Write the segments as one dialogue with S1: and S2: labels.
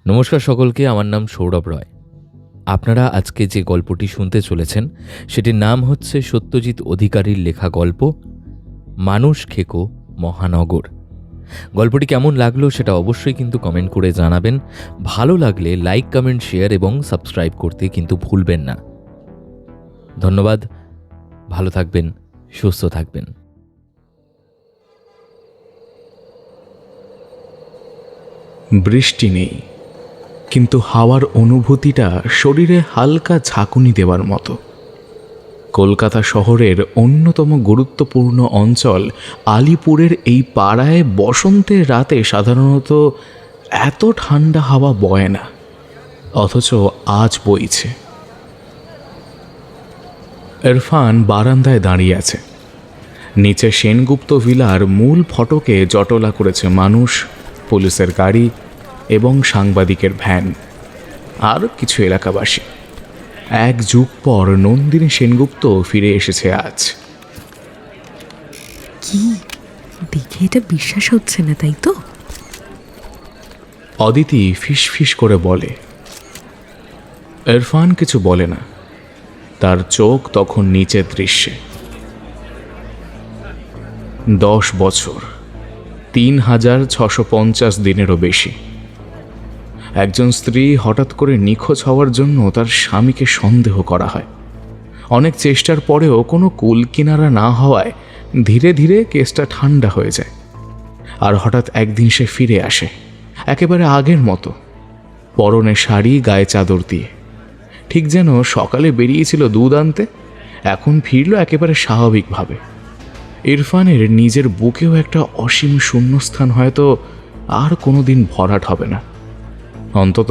S1: নমস্কার সকলকে, আমার নাম সৌরভ রয়। আপনারা আজকে যে গল্পটি শুনতে চলেছেন সেটির নাম হচ্ছে সত্যজিৎ অধিকারীর লেখা গল্প মানুষ খেকো মহানগর। গল্পটি কেমন লাগলো সেটা অবশ্যই কিন্তু কমেন্ট করে জানাবেন। ভালো লাগলে লাইক, কমেন্ট, শেয়ার এবং সাবস্ক্রাইব করতে কিন্তু ভুলবেন না। ধন্যবাদ। ভালো থাকবেন, সুস্থ থাকবেন।
S2: বৃষ্টি নেই, কিন্তু হাওয়ার অনুভূতিটা শরীরে হালকা ঝাঁকুনি দেওয়ার মতো। কলকাতা শহরের অন্যতম গুরুত্বপূর্ণ অঞ্চল আলিপুরের এই পাড়ায় বসন্তের রাতে সাধারণত এত ঠান্ডা হাওয়া বয় না, অথচ আজ বইছে। ইরফান বারান্দায় দাঁড়িয়ে আছে। নিচে সেনগুপ্ত ভিলার মূল ফটকে জটলা করেছে মানুষ, পুলিশের গাড়ি এবং সাংবাদিকের ভ্যান, আর কিছু এলাকাবাসী। এক যুগ পর নন্দিনী সেনগুপ্ত ফিরে এসেছে আজ।
S3: কি দেখে এটা বিশ্বাস হচ্ছে না, তাই তো?
S2: অদিতি ফিস ফিস করে বলে। ইরফান কিছু বলে না, তার চোখ তখন নিচের দৃশ্যে। 10 বছর, 3650 দিনেরও বেশি। একজন স্ত্রী হঠাৎ করে নিখোঁজ হওয়ার জন্য তার স্বামীকে সন্দেহ করা হয়। অনেক চেষ্টার পরেও কোনো কুল কিনারা না হওয়ায় ধীরে ধীরে কেসটা ঠান্ডা হয়ে যায়। আর হঠাৎ একদিন সে ফিরে আসে, একেবারে আগের মতো, পরনে শাড়ি, গায়ে চাদর দিয়ে। ঠিক যেন সকালে বেরিয়েছিল দুধ আনতে, এখন ফিরল একেবারে স্বাভাবিকভাবে। ইরফানের নিজের বুকেও একটা অসীম শূন্যস্থান হয়তো আর কোনো দিন ভরাট হবে না। অন্তত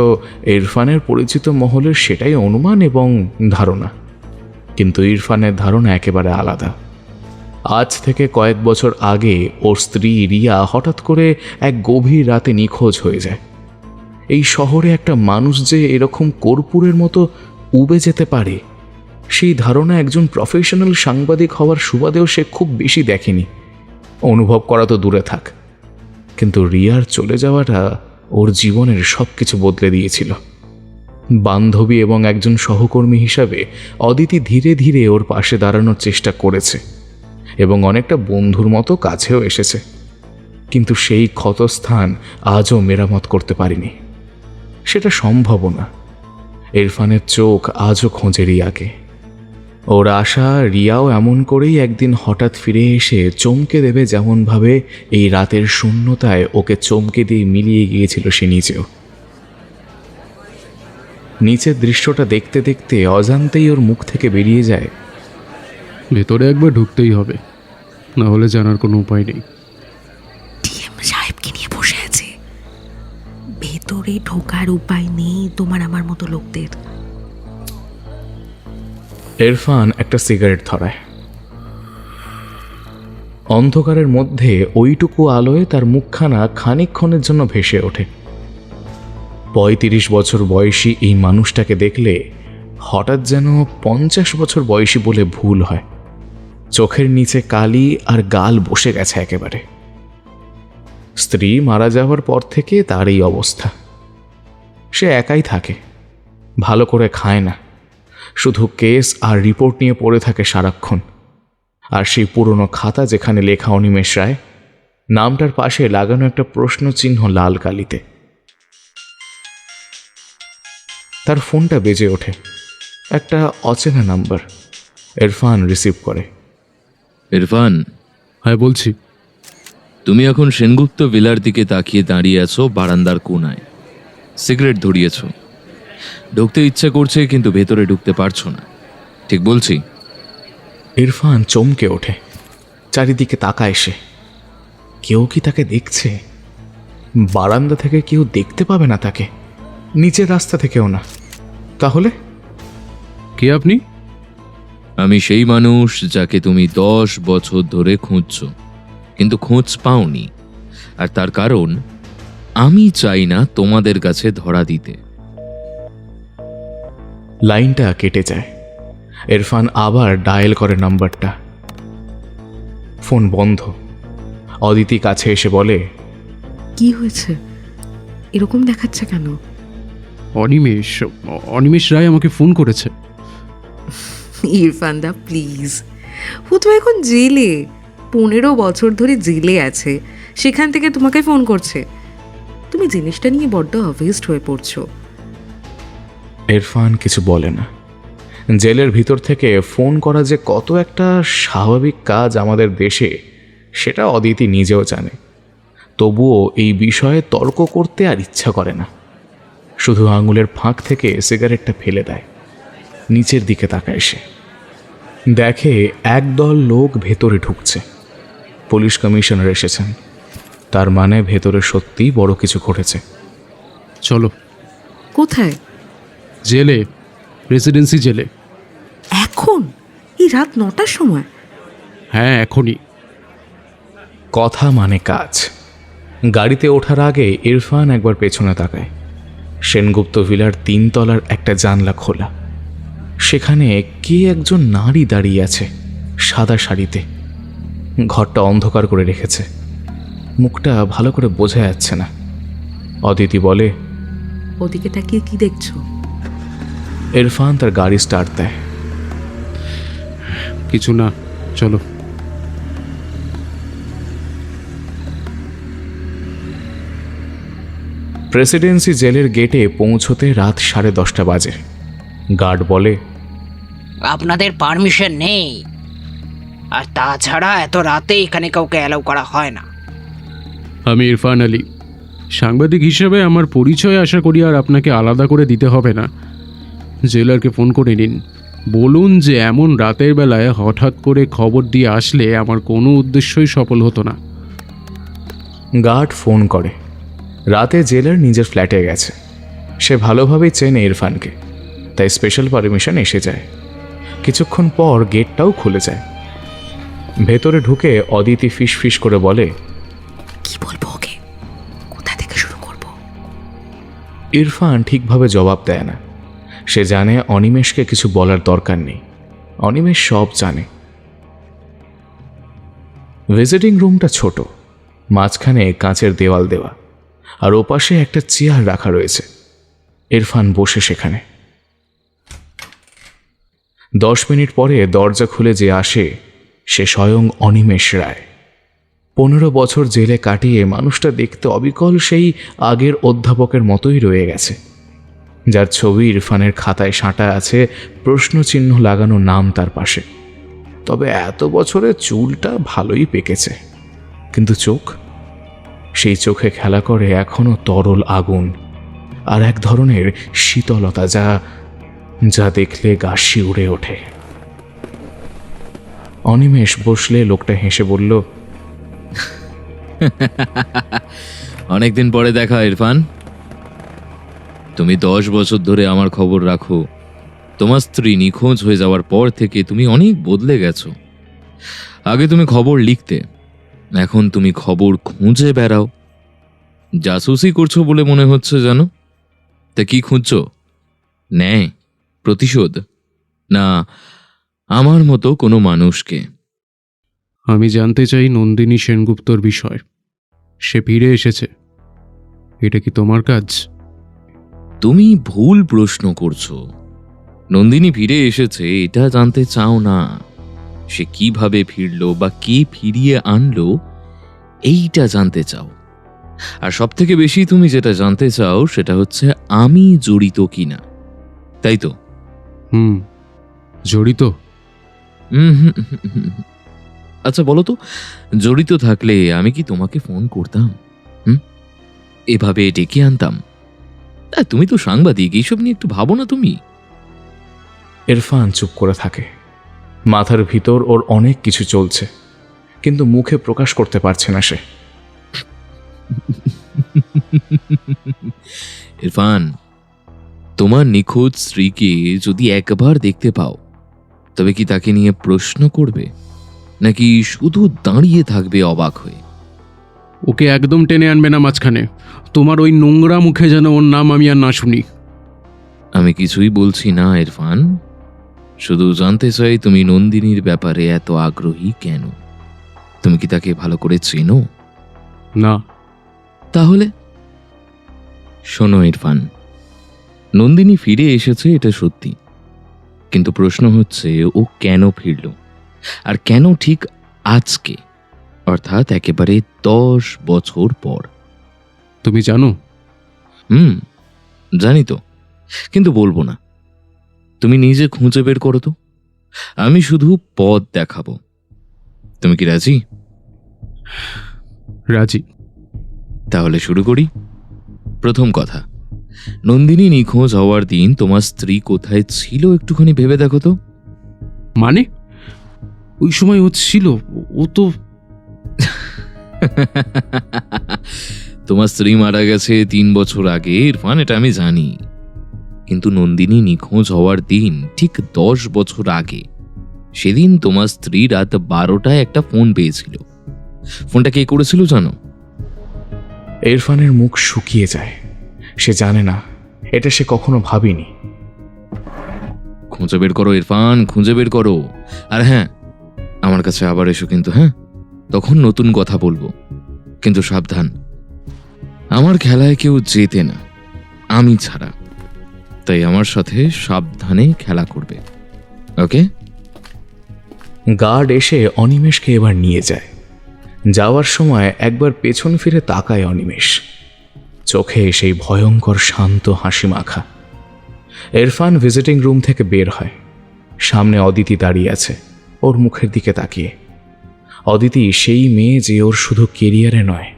S2: ইরফানের পরিচিত মহলের সেটাই অনুমান এবং ধারণা। কিন্তু ইরফানের ধারণা একেবারে আলাদা। আজ থেকে কয়েক বছর আগে ওর স্ত্রী রিয়া হঠাৎ করে এক গভীর রাতে নিখোঁজ হয়ে যায়। এই শহরে একটা মানুষ যে এরকম কর্পূরের মতো উবে যেতে পারে, সেই ধারণা একজন প্রফেশনাল সাংবাদিক হওয়ার সুবাদেও সে খুব বেশি দেখেনি। অনুভব করা তো দূরে থাক, কিন্তু রিয়ার চলে যাওয়াটা ওর জীবনের সব কিছু বদলে দিয়েছিল। বান্ধবী এবং একজন সহকর্মী হিসাবে অদিতি ধীরে ধীরে ওর পাশে দাঁড়ানোর চেষ্টা করেছে এবং অনেকটা বন্ধুর মতো কাছেও এসেছে, কিন্তু সেই ক্ষতস্থান আজও মেরামত করতে পারিনি। সেটা সম্ভব না। ইরফানের চোখ আজও খোঁজে রিয়াকে। ওর আশা রিয়াও এমন করেই একদিন হঠাৎ ফিরে এসে চমকে দেবে, যেমনভাবে এই রাতের শূন্যতায় ওকে চমকে দিয়ে মিলিয়ে গিয়েছিল সে নিজেও। নিচের দৃশ্যটা দেখতে দেখতে অজান্তেই ওর মুখ থেকে বেরিয়ে যায়,
S4: ভেতরে একবার ঢুকতেই হবে, না হলে জানার কোনো উপায় নেই।
S3: ডিএম সাহেবকে নিয়ে বসে আছে, ভেতরে ঢোকার উপায় নেই তোমার আমার মতো লোকদের।
S2: ইরফান একটা সিগারেট ধরায়। অন্ধকারের মধ্যে ওইটুকু আলোয় তার মুখখানা খানিকক্ষণের জন্য ভেসে ওঠে। 35 বছর বয়সী এই মানুষটাকে দেখলে হঠাৎ যেন 50 বছর বয়সী বলে ভুল হয়। চোখের নিচে কালি আর গাল বসে গেছে একেবারে। স্ত্রী মারা যাওয়ার পর থেকে তার এই অবস্থা। সে একাই থাকে, ভালো করে খায় না, শুধু কেস আর রিপোর্ট নিয়ে পড়ে থাকে সারাক্ষণ। আর সেই পুরনো খাতা যেখানে লেখা অনিমেষ রায়, নামটার পাশে লাগানো একটা প্রশ্ন চিহ্ন লাল কালিতে। তার ফোনটা বেজে ওঠে, একটা অচেনা নাম্বার। ইরফান রিসিভ করে।
S1: ইরফান,
S4: হ্যাঁ বলছি।
S1: তুমি এখন সেনগুপ্ত ভিলার দিকে তাকিয়ে দাঁড়িয়ে আছো, বারান্দার কোনায় সিগারেট ধরিয়েছ। ঢুকতে ইচ্ছে করছে, কিন্তু ভেতরে ঢুকতে পারছো না, ঠিক বলছি?
S2: ইরফান চমকে ওঠে, চারিদিকে তাকায় সে। কেউ কি তাকে দেখছে? বারান্দা থেকে কেউ দেখতে পাবে না তাকে, নিচের রাস্তা থেকেও না। তাহলে
S4: কে আপনি?
S1: আমি সেই মানুষ যাকে তুমি 10 বছর ধরে খুঁজছো, কিন্তু খোঁজ পাওনি। আর তার কারণ আমি চাই না তোমাদের কাছে ধরা দিতে।
S2: লাইনটা কেটে যায়। ইরফান আবার ডায়াল করে নাম্বারটা। ফোন বন্ধ। অদিতি কাছে এসে বলে,
S3: কি হয়েছে? এরকম দেখাচ্ছে কেন?
S4: অনিমেষ অনিমেষ রায় আমাকে ফোন করেছে।
S3: ইরফান দা প্লিজ, ও তো এখন জেলে, 15 বছর ধরে জেলে আছে, সেখান থেকে তোমাকে ফোন করছে। তুমি জিনিসটা নিয়ে বড্ড অভেস্ট হয়ে পড়ছো।
S2: ইরফান কিছু বলে না। জেলের ভিতর থেকে ফোন করা যে কত একটা স্বাভাবিক কাজ আমাদের দেশে, সেটা অদিতি নিজেও জানে। তবুও এই বিষয়ে তর্ক করতে আর ইচ্ছা করে না। শুধু আঙুলের ফাঁক থেকে সিগারেটটা ফেলে দেয়, নিচের দিকে তাকায় সে। দেখে একদল লোক ভেতরে ঢুকছে। পুলিশ কমিশনার এসেছেন, তার মানে ভেতরে সত্যিই বড় কিছু ঘটেছে।
S4: চলো।
S3: কোথায়?
S4: জেলে, প্রেসিডেন্সি জেলে।
S3: এখন এই রাত 9টার সময়?
S4: হ্যাঁ, এখনই।
S2: কথা মানে কাজ। গাড়িতে ওঠার আগে ইরফান একবার পেছনে তাকায়। সেনগুপ্ত ভিলার 3 তলার একটা জানলা খোলা। সেখানে কে একজন নারী দাঁড়িয়ে আছে সাদা শাড়িতে। ঘরটা অন্ধকার করে রেখেছে, মুখটা ভালো করে বোঝা যাচ্ছে না। অদিতি বলে,
S3: ওদিকে তাকিয়ে কি দেখছো?
S2: ইরফান তার গাড়ি স্টার্ট দেয়।
S4: কিছু না, চলো।
S2: প্রেসিডেন্সি জেলের গেটে পৌঁছতে রাত 10:30 বাজে। গার্ড বলে,
S5: আপনাদের পারমিশন নেই, আর তাছাড়া এত রাতে এখানে কাউকে অ্যালাউ করা হয় না।
S4: আমি ইরফান আলী, সাংবাদিক হিসেবে আমার পরিচয় আশা করি আর আপনাকে আলাদা করে দিতে হবে না। জেলারকে ফোন করে নিন, বলুন যে এমন রাতের বেলায় হঠাৎ করে খবর দিয়ে আসলে আমার কোনো উদ্দেশ্যই সফল হতো না।
S2: গার্ড ফোন করে। রাতে জেলার নিজের ফ্ল্যাটে গেছে। সে ভালোভাবেই চেনে ইরফানকে, তাই স্পেশাল পারমিশন এসে যায়। কিছুক্ষণ পর গেটটাও খুলে যায়। ভেতরে ঢুকে অদিতি ফিস ফিস করে বলে,
S3: কি বলবো ওকে? কোথা থেকে শুরু করব?
S2: ইরফান ঠিকভাবে জবাব দেয় না। সে জানে অনিমেষকে কিছু বলার দরকার নেই, অনিমেষ সব জানে। ভিজিটিং রুমটা ছোট, মাঝখানে কাঁচের দেওয়াল দেওয়া, আর ওপাশে একটা চেয়ার রাখা রয়েছে। ইরফান বসে সেখানে। 10 মিনিট পরে দরজা খুলে যে আসে সে স্বয়ং অনিমেষ রায়। 15 বছর জেলে কাটিয়ে মানুষটা দেখতে অবিকল সেই আগের অধ্যাপকের মতোই রয়ে গেছে, যার ছবি ইরফানের খাতায় সাঁটা আছে, প্রশ্নচিহ্ন লাগানো নাম তার পাশে। তবে এত বছরে চুলটা ভালোই পেকেছে, কিন্তু চোখ, সেই চোখে খেলা করে এখনো তরল আগুন আর এক ধরনের শীতলতা, যা যা দেখলে গা শিউরে ওঠে। অনিমেষ বসলে লোকটা হেসে বলল,
S1: অনেকদিন পরে দেখা ইরফান। তুমি 10 বছর ধরে আমার খবর রাখো। তোমার স্ত্রী নিখোঁজ হয়ে যাওয়ার পর থেকে তুমি অনেক বদলে গেছো। আগে তুমি খবর লিখতে, এখন তুমি খবর খুঁজে বেড়াও। জাসুসি করছো বলে মনে হচ্ছে জানো। তা কি খুঁজছো? ন্যায়, প্রতিশোধ, না আমার মতো কোনো মানুষকে?
S4: আমি জানতে চাই নন্দিনী সেনগুপ্তর বিষয়। সে ফিরে এসেছে, এটা কি তোমার কাজ?
S1: তুমি ভুল প্রশ্ন করছো। নন্দিনী ফিরে এসেছে এটা জানতে চাও না, সে কিভাবে ফিরলো বা কে ফিরিয়ে আনলো এইটা জানতে চাও। আর সব থেকে বেশি তুমি যেটা জানতে চাও সেটা হচ্ছে আমি জড়িত কিনা, তাই তো?
S4: জড়িত?
S1: আচ্ছা বলো তো, জড়িত থাকলে আমি কি তোমাকে ফোন করতাম? এভাবে ডেকে আনতাম? তুমি তো সাংবাদিক, এইসব নিয়ে একটু ভাবো না তুমি।
S2: ইরফান চুপ করে থাকে। মাথার ভিতর ওর অনেক কিছু চলছে, কিন্তু মুখে প্রকাশ করতে পারছে না সে।
S1: ইরফান, তোমার নিখোঁজ স্ত্রীকে যদি একবার দেখতে পাও, তবে কি তাকে নিয়ে প্রশ্ন করবে, নাকি শুধু দাঁড়িয়ে থাকবে অবাক হয়ে?
S4: ওকে একদম টেনে আনবে না মাঝখানে। তোমার ওই নোংরা মুখে যেন ওর নাম আমি আর না শুনি।
S1: আমি কিছুই বলছি না ইরফান, শুধু জানতে চাই তুমি নন্দিনীর ব্যাপারে এত আগ্রহী কেন? তুমি কি তাকে ভালো করে চেনো?
S4: না।
S1: তাহলে শোনো ইরফান, নন্দিনী ফিরে এসেছে এটা সত্যি, কিন্তু প্রশ্ন হচ্ছে ও কেন ফিরল, আর কেন ঠিক আজকে, অর্থাৎ একেবারে 10 বছর পর।
S4: তুমি জানো?
S1: জানি তো, কিন্তু বলবো না। তুমি নিজে খুঁজে বের করো তো, আমি শুধু পথ দেখাবো। তুমি কি রাজি?
S4: রাজি।
S1: তাহলে শুরু করি। প্রথম কথা, নন্দিনী নিখোঁজ হওয়ার দিন তোমার স্ত্রী কোথায় ছিল একটুখানি ভেবে দেখো তো।
S4: মানে ওই সময় ও ছিল, ও তো
S1: তোমার স্ত্রী মারা গেছে 3 বছর আগে ইরফান, এটা আমি জানি, কিন্তু নন্দিনী নিখোঁজ হওয়ার দিন ঠিক 10 বছর আগে, সেদিন তোমার স্ত্রী রাত 12টায় একটা ফোন পেয়েছিল। ফোনটা কে করেছিল জানো?
S2: ইরফানের মুখ শুকিয়ে যায়। সে জানে না, এটা সে কখনো ভাবেনি।
S1: খুঁজে বের করো ইরফান, খুঁজে বের করো। আর হ্যাঁ, আমার কাছে আবার এসো কিন্তু, হ্যাঁ, তখন নতুন কথা বলবো, কিন্তু সাবধান, আমার খেলায় কেউ জেতে না আমি ছাড়া, তাই আমার সাথে সাবধানে খেলা করবে, ওকে?
S2: গার্ড এসে অনিমেষকে এবার নিয়ে যায়। যাওয়ার সময় একবার পেছন ফিরে তাকায় অনিমেষ, চোখে সেই ভয়ঙ্কর শান্ত হাসি মাখা। ইরফান ভিজিটিং রুম থেকে বের হয়। সামনে অদিতি দাঁড়িয়ে আছে, ওর মুখের দিকে তাকিয়ে। অদিতি সেই মেয়ে যে ওর শুধু কেরিয়ারে নয়,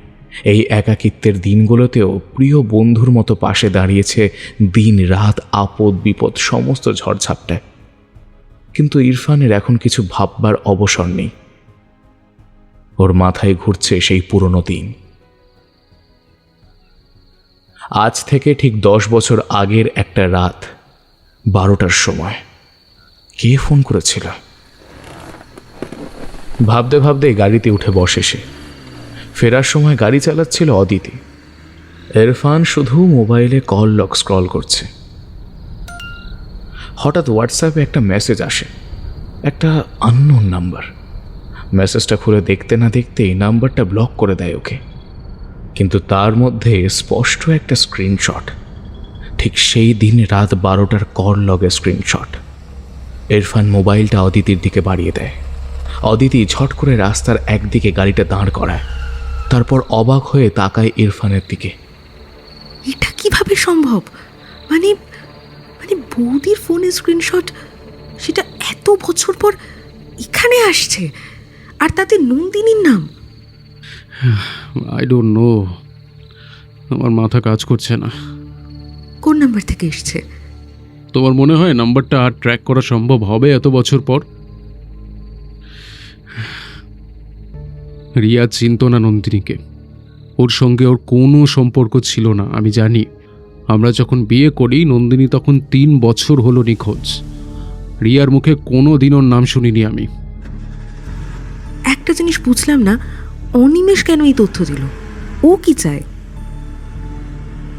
S2: এই একাকিত্বের দিনগুলোতেও প্রিয় বন্ধুর মতো পাশে দাঁড়িয়েছে দিন রাত, আপদ বিপদ সমস্ত ঝড়ঝাপটায়। কিন্তু ইরফানের এখন কিছু ভাববার অবসর নেই। ওর মাথায় ঘুরছে সেই পুরনো দিন। আজ থেকে ঠিক 10 বছর আগের একটা রাত 12টার সময় কে ফোন করেছিল? ভাবতে ভাবতে গাড়িতে উঠে বসে সে। ফেরার সময় গাড়ি চালাচ্ছিল অদিতি। ইরফান শুধু মোবাইলে কল লগ স্ক্রল করছে। হঠাৎ হোয়াটসঅ্যাপে একটা মেসেজ আসে, একটা আননোন নাম্বার। মেসেজটা খুলে দেখতে না দেখতেই নাম্বারটা ব্লক করে দেয় ওকে। কিন্তু তার মধ্যে স্পষ্ট একটা স্ক্রিনশট, ঠিক সেই দিন রাত 12টার কল লগের স্ক্রিনশট। ইরফান মোবাইলটা অদিতির দিকে বাড়িয়ে দেয়। অদিতি ঝট করে রাস্তার একদিকে গাড়িটা দাঁড় করায়, তারপর অবাক হয়ে তাকায় ইরফানের দিকে।
S3: এটা কিভাবে সম্ভব? মানে মানে বৌদির ফোনের স্ক্রিনশট, সেটা এত বছর পর এখানে আসছে, আর তাতে নন্দিনীর নাম।
S4: আই ডোন্ট নো, আমার মাথা কাজ করছে না।
S3: কোন নাম্বার থেকে এসছে?
S4: তোমার মনে হয় নাম্বারটা আর ট্র্যাক করা সম্ভব হবে এত বছর পর? রিয়া চিনত না নন্দিনীকে, ওর সঙ্গে ওর কোনো সম্পর্ক ছিল না। আমি জানি, আমরা যখন বিয়ে করি নন্দিনী তখন 3 বছর হলো নিখোঁজ। রিয়ার মুখে কোনো দিন ওর নাম শুনিনি আমি।
S3: একটা জিনিস বুঝলাম না, অনিমেষ কেন এই তথ্য দিল? ও কি চায়?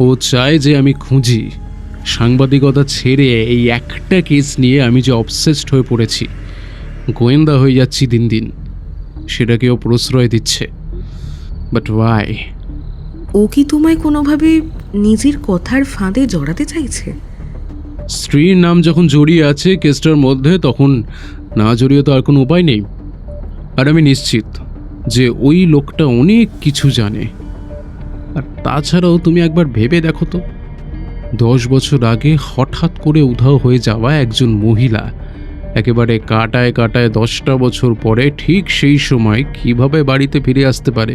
S4: ও চায় যে আমি খুঁজি। সাংবাদিকতা ছেড়ে এই একটা কেস নিয়ে আমি যে অবসেসড হয়ে পড়েছি, গোয়েন্দা হয়ে যাচ্ছি দিন দিন, সেটাকে ও প্রশ্রয় দিচ্ছে। But why?
S3: ও কি তোমায় কোনোভাবে নিজের কথার ফাঁদে জড়াতে চাইছে?
S4: স্ত্রীর নাম যখন জড়িয়ে আছে কেসটার মধ্যে, তখন না জড়িয়ে তো আর কোনো উপায় নেই। আর আমি নিশ্চিত যে ওই লোকটা অনেক কিছু জানে। আর তাছাড়াও তুমি একবার ভেবে দেখো তো, 10 বছর আগে হঠাৎ করে উধাও হয়ে যাওয়া একজন মহিলা একেবারে কাটায় কাটায় 10টা বছর পরে ঠিক সেই সময় কিভাবে বাড়িতে ফিরে আসতে পারে?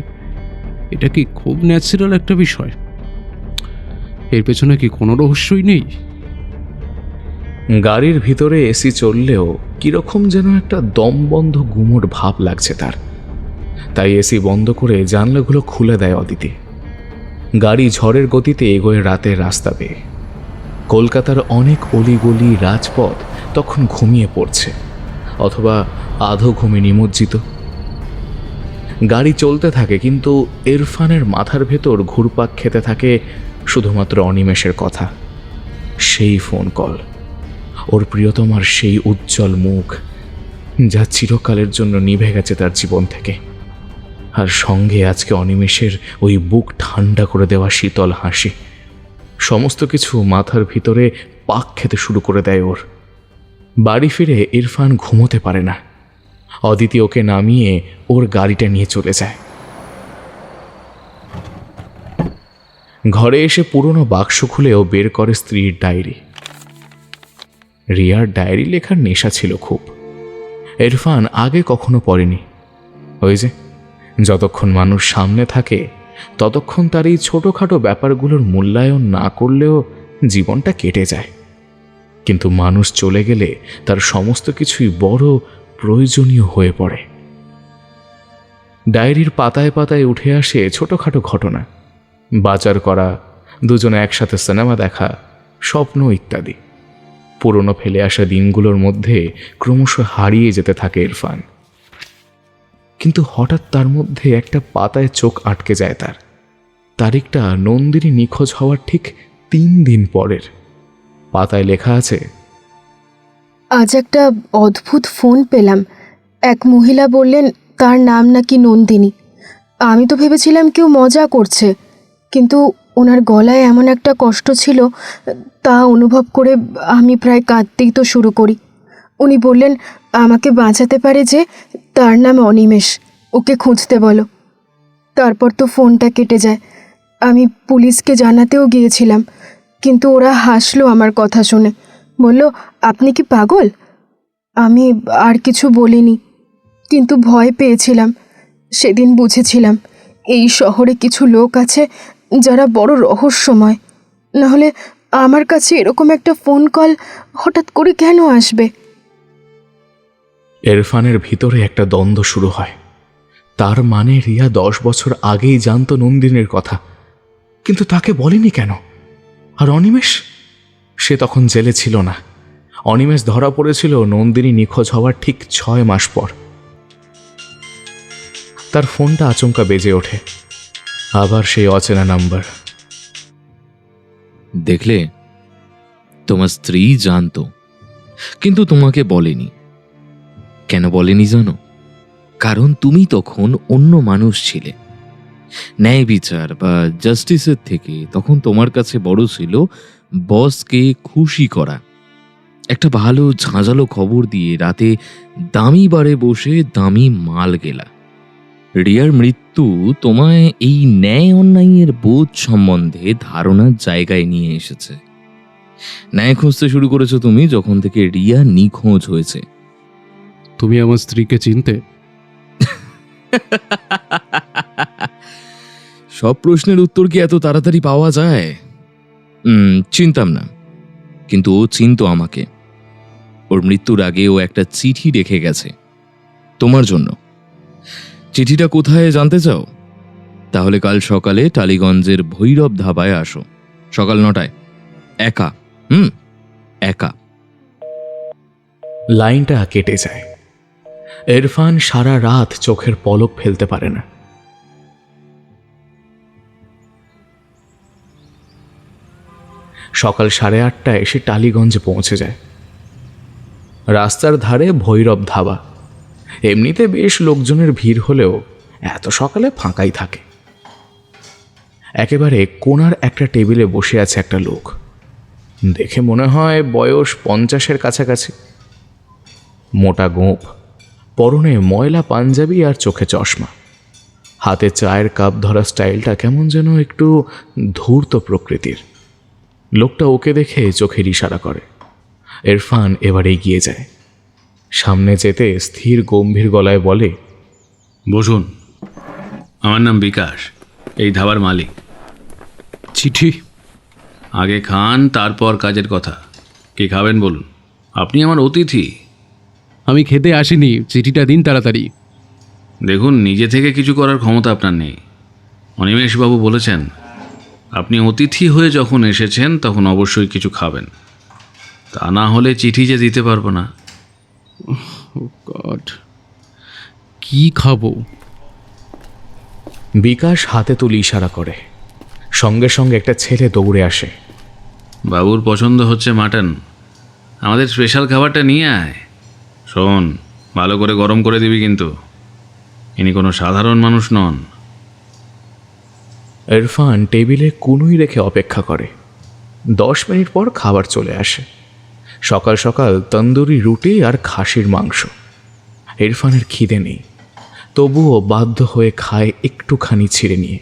S4: এটা কি খুব ন্যাচারাল একটা বিষয়? এর পেছনে কি কোনো রহস্যই নেই?
S2: গাড়ির ভিতরে এসি চললেও কিরকম যেন একটা দমবন্ধ গুমোট ভাব লাগছে তার। তাই এসি বন্ধ করে জানলাগুলো খুলে দেয় অদিতি। গাড়ি ঝড়ের গতিতে এগোয় রাতের রাস্তা পেয়ে। কলকাতার অনেক অলিগলি রাজপথ তখন ঘুমিয়ে পড়ছে, অথবা আধো ঘুমে নিমজ্জিত। গাড়ি চলতে থাকে, কিন্তু ইরফানের মাথার ভেতর ঘুরপাক খেতে থাকে শুধুমাত্র অনিমেষের কথা, সেই ফোন কল, ওর প্রিয়তমার সেই উজ্জ্বল মুখ যা চিরকালের জন্য নিভে গেছে তার জীবন থেকে। আর সঙ্গে আজকে অনিমেষের ওই বুক ঠান্ডা করে দেওয়া শীতল হাসি। সমস্ত কিছু মাথার ভিতরে পাক খেতে শুরু করে দেয় ওর। বাড়ি ফিরে ইরফান ঘুমোতে পারে না। অদিতি ওকে নামিয়ে ওর গাড়িটা নিয়ে চলে যায়। ঘরে এসে পুরনো বাক্স খুলে ও বের করে স্ত্রীর ডায়েরি। রিয়ার ডায়েরি লেখার নেশা ছিল খুব। ইরফান আগে কখনো পড়েনি। ওই যে, যতক্ষণ মানুষ সামনে থাকে ততক্ষণ তার এই ছোটোখাটো ব্যাপারগুলোর মূল্যায়ন না করলেও জীবনটা কেটে যায়, কিন্তু মানুষ চলে গেলে তার সমস্ত কিছুই বড় প্রয়োজনীয় হয়ে পড়ে। ডায়েরির পাতায় পাতায় উঠে আসে ছোটোখাটো ঘটনা, বাজার করা, দুজনে একসাথে সিনেমা দেখা, স্বপ্ন ইত্যাদি। পুরনো ফেলে আসা দিনগুলোর মধ্যে ক্রমশ হারিয়ে যেতে থাকে ইরফান। কিন্তু হঠাৎ তার মধ্যে একটা পাতায় চোখ আটকে যায় তার। তারিখটা নন্দিনী নিখোঁজ হওয়ার ঠিক 3 দিন পরের। পাতায় লেখা আছে,
S6: আজ একটা অদ্ভুত ফোন পেলাম। এক মহিলা বললেন তার নাম নাকি নন্দিনী। আমি তো ভেবেছিলাম কেউ মজা করছে, কিন্তু ওনার গলায় এমন একটা কষ্ট ছিল, তা অনুভব করে আমি প্রায় কাঁদতেই তো শুরু করি। উনি বললেন আমাকে বাঁচাতে পারে যে, তার নাম অনিমেষ, ওকে খুঁজতে বলো। তারপর তো ফোনটা কেটে যায়। আমি পুলিশকে জানাতেও গিয়েছিলাম, কিন্তু ওরা হাসলো আমার কথা শুনে, বলল আপনি কি পাগল? আমি আর কিছু বলিনি, কিন্তু ভয় পেয়েছিলাম। সেদিন বুঝেছিলাম এই শহরে কিছু লোক আছে যারা বড় রহস্যময়। নাহলে আমার কাছে এরকম একটা ফোন কল হঠাৎ করে কেন আসবে?
S2: ইরফানের ভিতরে একটা দ্বন্দ্ব শুরু হয়। তার মানে রিয়া 10 বছর আগেই জানতো নন্দিনীর কথা, কিন্তু তাকে বলেনি কেন? আর অনিমেষ? সে তখন জেলে ছিল না। অনিমেষ ধরা পড়েছিল নন্দিনী নিখোঁজ হওয়ার ঠিক 6 মাস পর। তার ফোনটা আচমকা বেজে ওঠে। আবার সেই অচেনা নাম্বার।
S1: দেখলে, তোমার স্ত্রী জানতো, কিন্তু তোমাকে বলেনি। কেন বলেনি জানো? কারণ তুমি তখন অন্য মানুষ ছিলে। ন্যায় বিচার বা জাস্টিসের থেকে তখন তোমার কাছে বড় ছিল বসকে খুশি করা। একটা ভালো ঝাঁঝালো খবর দিয়ে রাতে দামি বারে বসে দামি মাল গেলা। রিয়ার মৃত্যু তোমায় এই ন্যায় অন্যায়ের বোধ সম্বন্ধে ধারণার জায়গায় নিয়ে এসেছে। ন্যায় খুঁজতে শুরু করেছো তুমি যখন থেকে রিয়া নিখোঁজ হয়েছে।
S4: তুমি আমার স্ত্রীকে চিনতে?
S1: সব প্রশ্নের উত্তর কি এত তাড়াতাড়ি পাওয়া যায়? চিনতাম না, কিন্তু ও চিনতো আমাকে। ওর মৃত্যুর আগে ও একটা চিঠি রেখে গেছে তোমার জন্য। চিঠিটা কোথায় জানতে চাও? তাহলে কাল সকালে টালিগঞ্জের ভৈরব ধাবায় আসো, সকাল 9টায়। একা। একা।
S2: লাইনটা কেটে যায়। ইরফান সারা রাত চোখের পলক ফেলতে পারে না। সকাল 8:30টায় সে টালিগঞ্জে পৌঁছে যায়। রাস্তার ধারে ভৈরব ধাবা। এমনিতে বেশ লোকজনের ভিড় হলেও এত সকালে ফাঁকাই থাকে। একেবারে কোণার একটা টেবিলে বসে আছে একটা লোক। দেখে মনে হয় বয়স 50-এর কাছাকাছি। মোটা গোঁফ, পরনে ময়লা পাঞ্জাবি আর চোখে চশমা। হাতে চায়ের কাপ ধরা স্টাইলটা কেমন যেন একটু ধূর্ত প্রকৃতির। লোকটা ওকে দেখে চোখের ইশারা করে। ইরফান এবার এগিয়ে যায়। সামনে যেতে স্থির গম্ভীর গলায় বলে,
S7: বসুন, আমার নাম বিকাশ, এই ধাবার মালিক।
S4: চিঠি?
S7: আগে খান, তারপর কাজের কথা। কি খাবেন বলুন, আপনি আমার অতিথি।
S4: আমি খেতে আসিনি, চিঠিটা দিন তাড়াতাড়ি।
S7: দেখুন, নিজে থেকে কিছু করার ক্ষমতা আপনার নেই। অনিমেষবাবু বলেছেন আপনি অতিথি হয়ে যখন এসেছেন তখন অবশ্যই কিছু খাবেন, তা না হলে চিঠি যে দিতে পারবো না।
S4: গড, কি খাবো?
S2: বিকাশ হাতে তুলে ইশারা করে। সঙ্গে সঙ্গে একটা ছেলে দৌড়ে আসে।
S7: বাবুর পছন্দ হচ্ছে মাটন, আমাদের স্পেশাল খাবারটা নিয়ে আয়। শোন, ভালো করে গরম করে দিবি কিন্তু, ইনি কোনো সাধারণ মানুষ নন।
S2: ইরফান টেবিলে কুনুই রেখে অপেক্ষা করে। 10 মিনিট পর খাবার চলে আসে। সকাল সকাল তন্দুরি রুটি আর খাসির মাংস। ইরফানের খিদে নেই, তবুও বাধ্য হয়ে খায় একটুখানি ছিঁড়ে নিয়ে।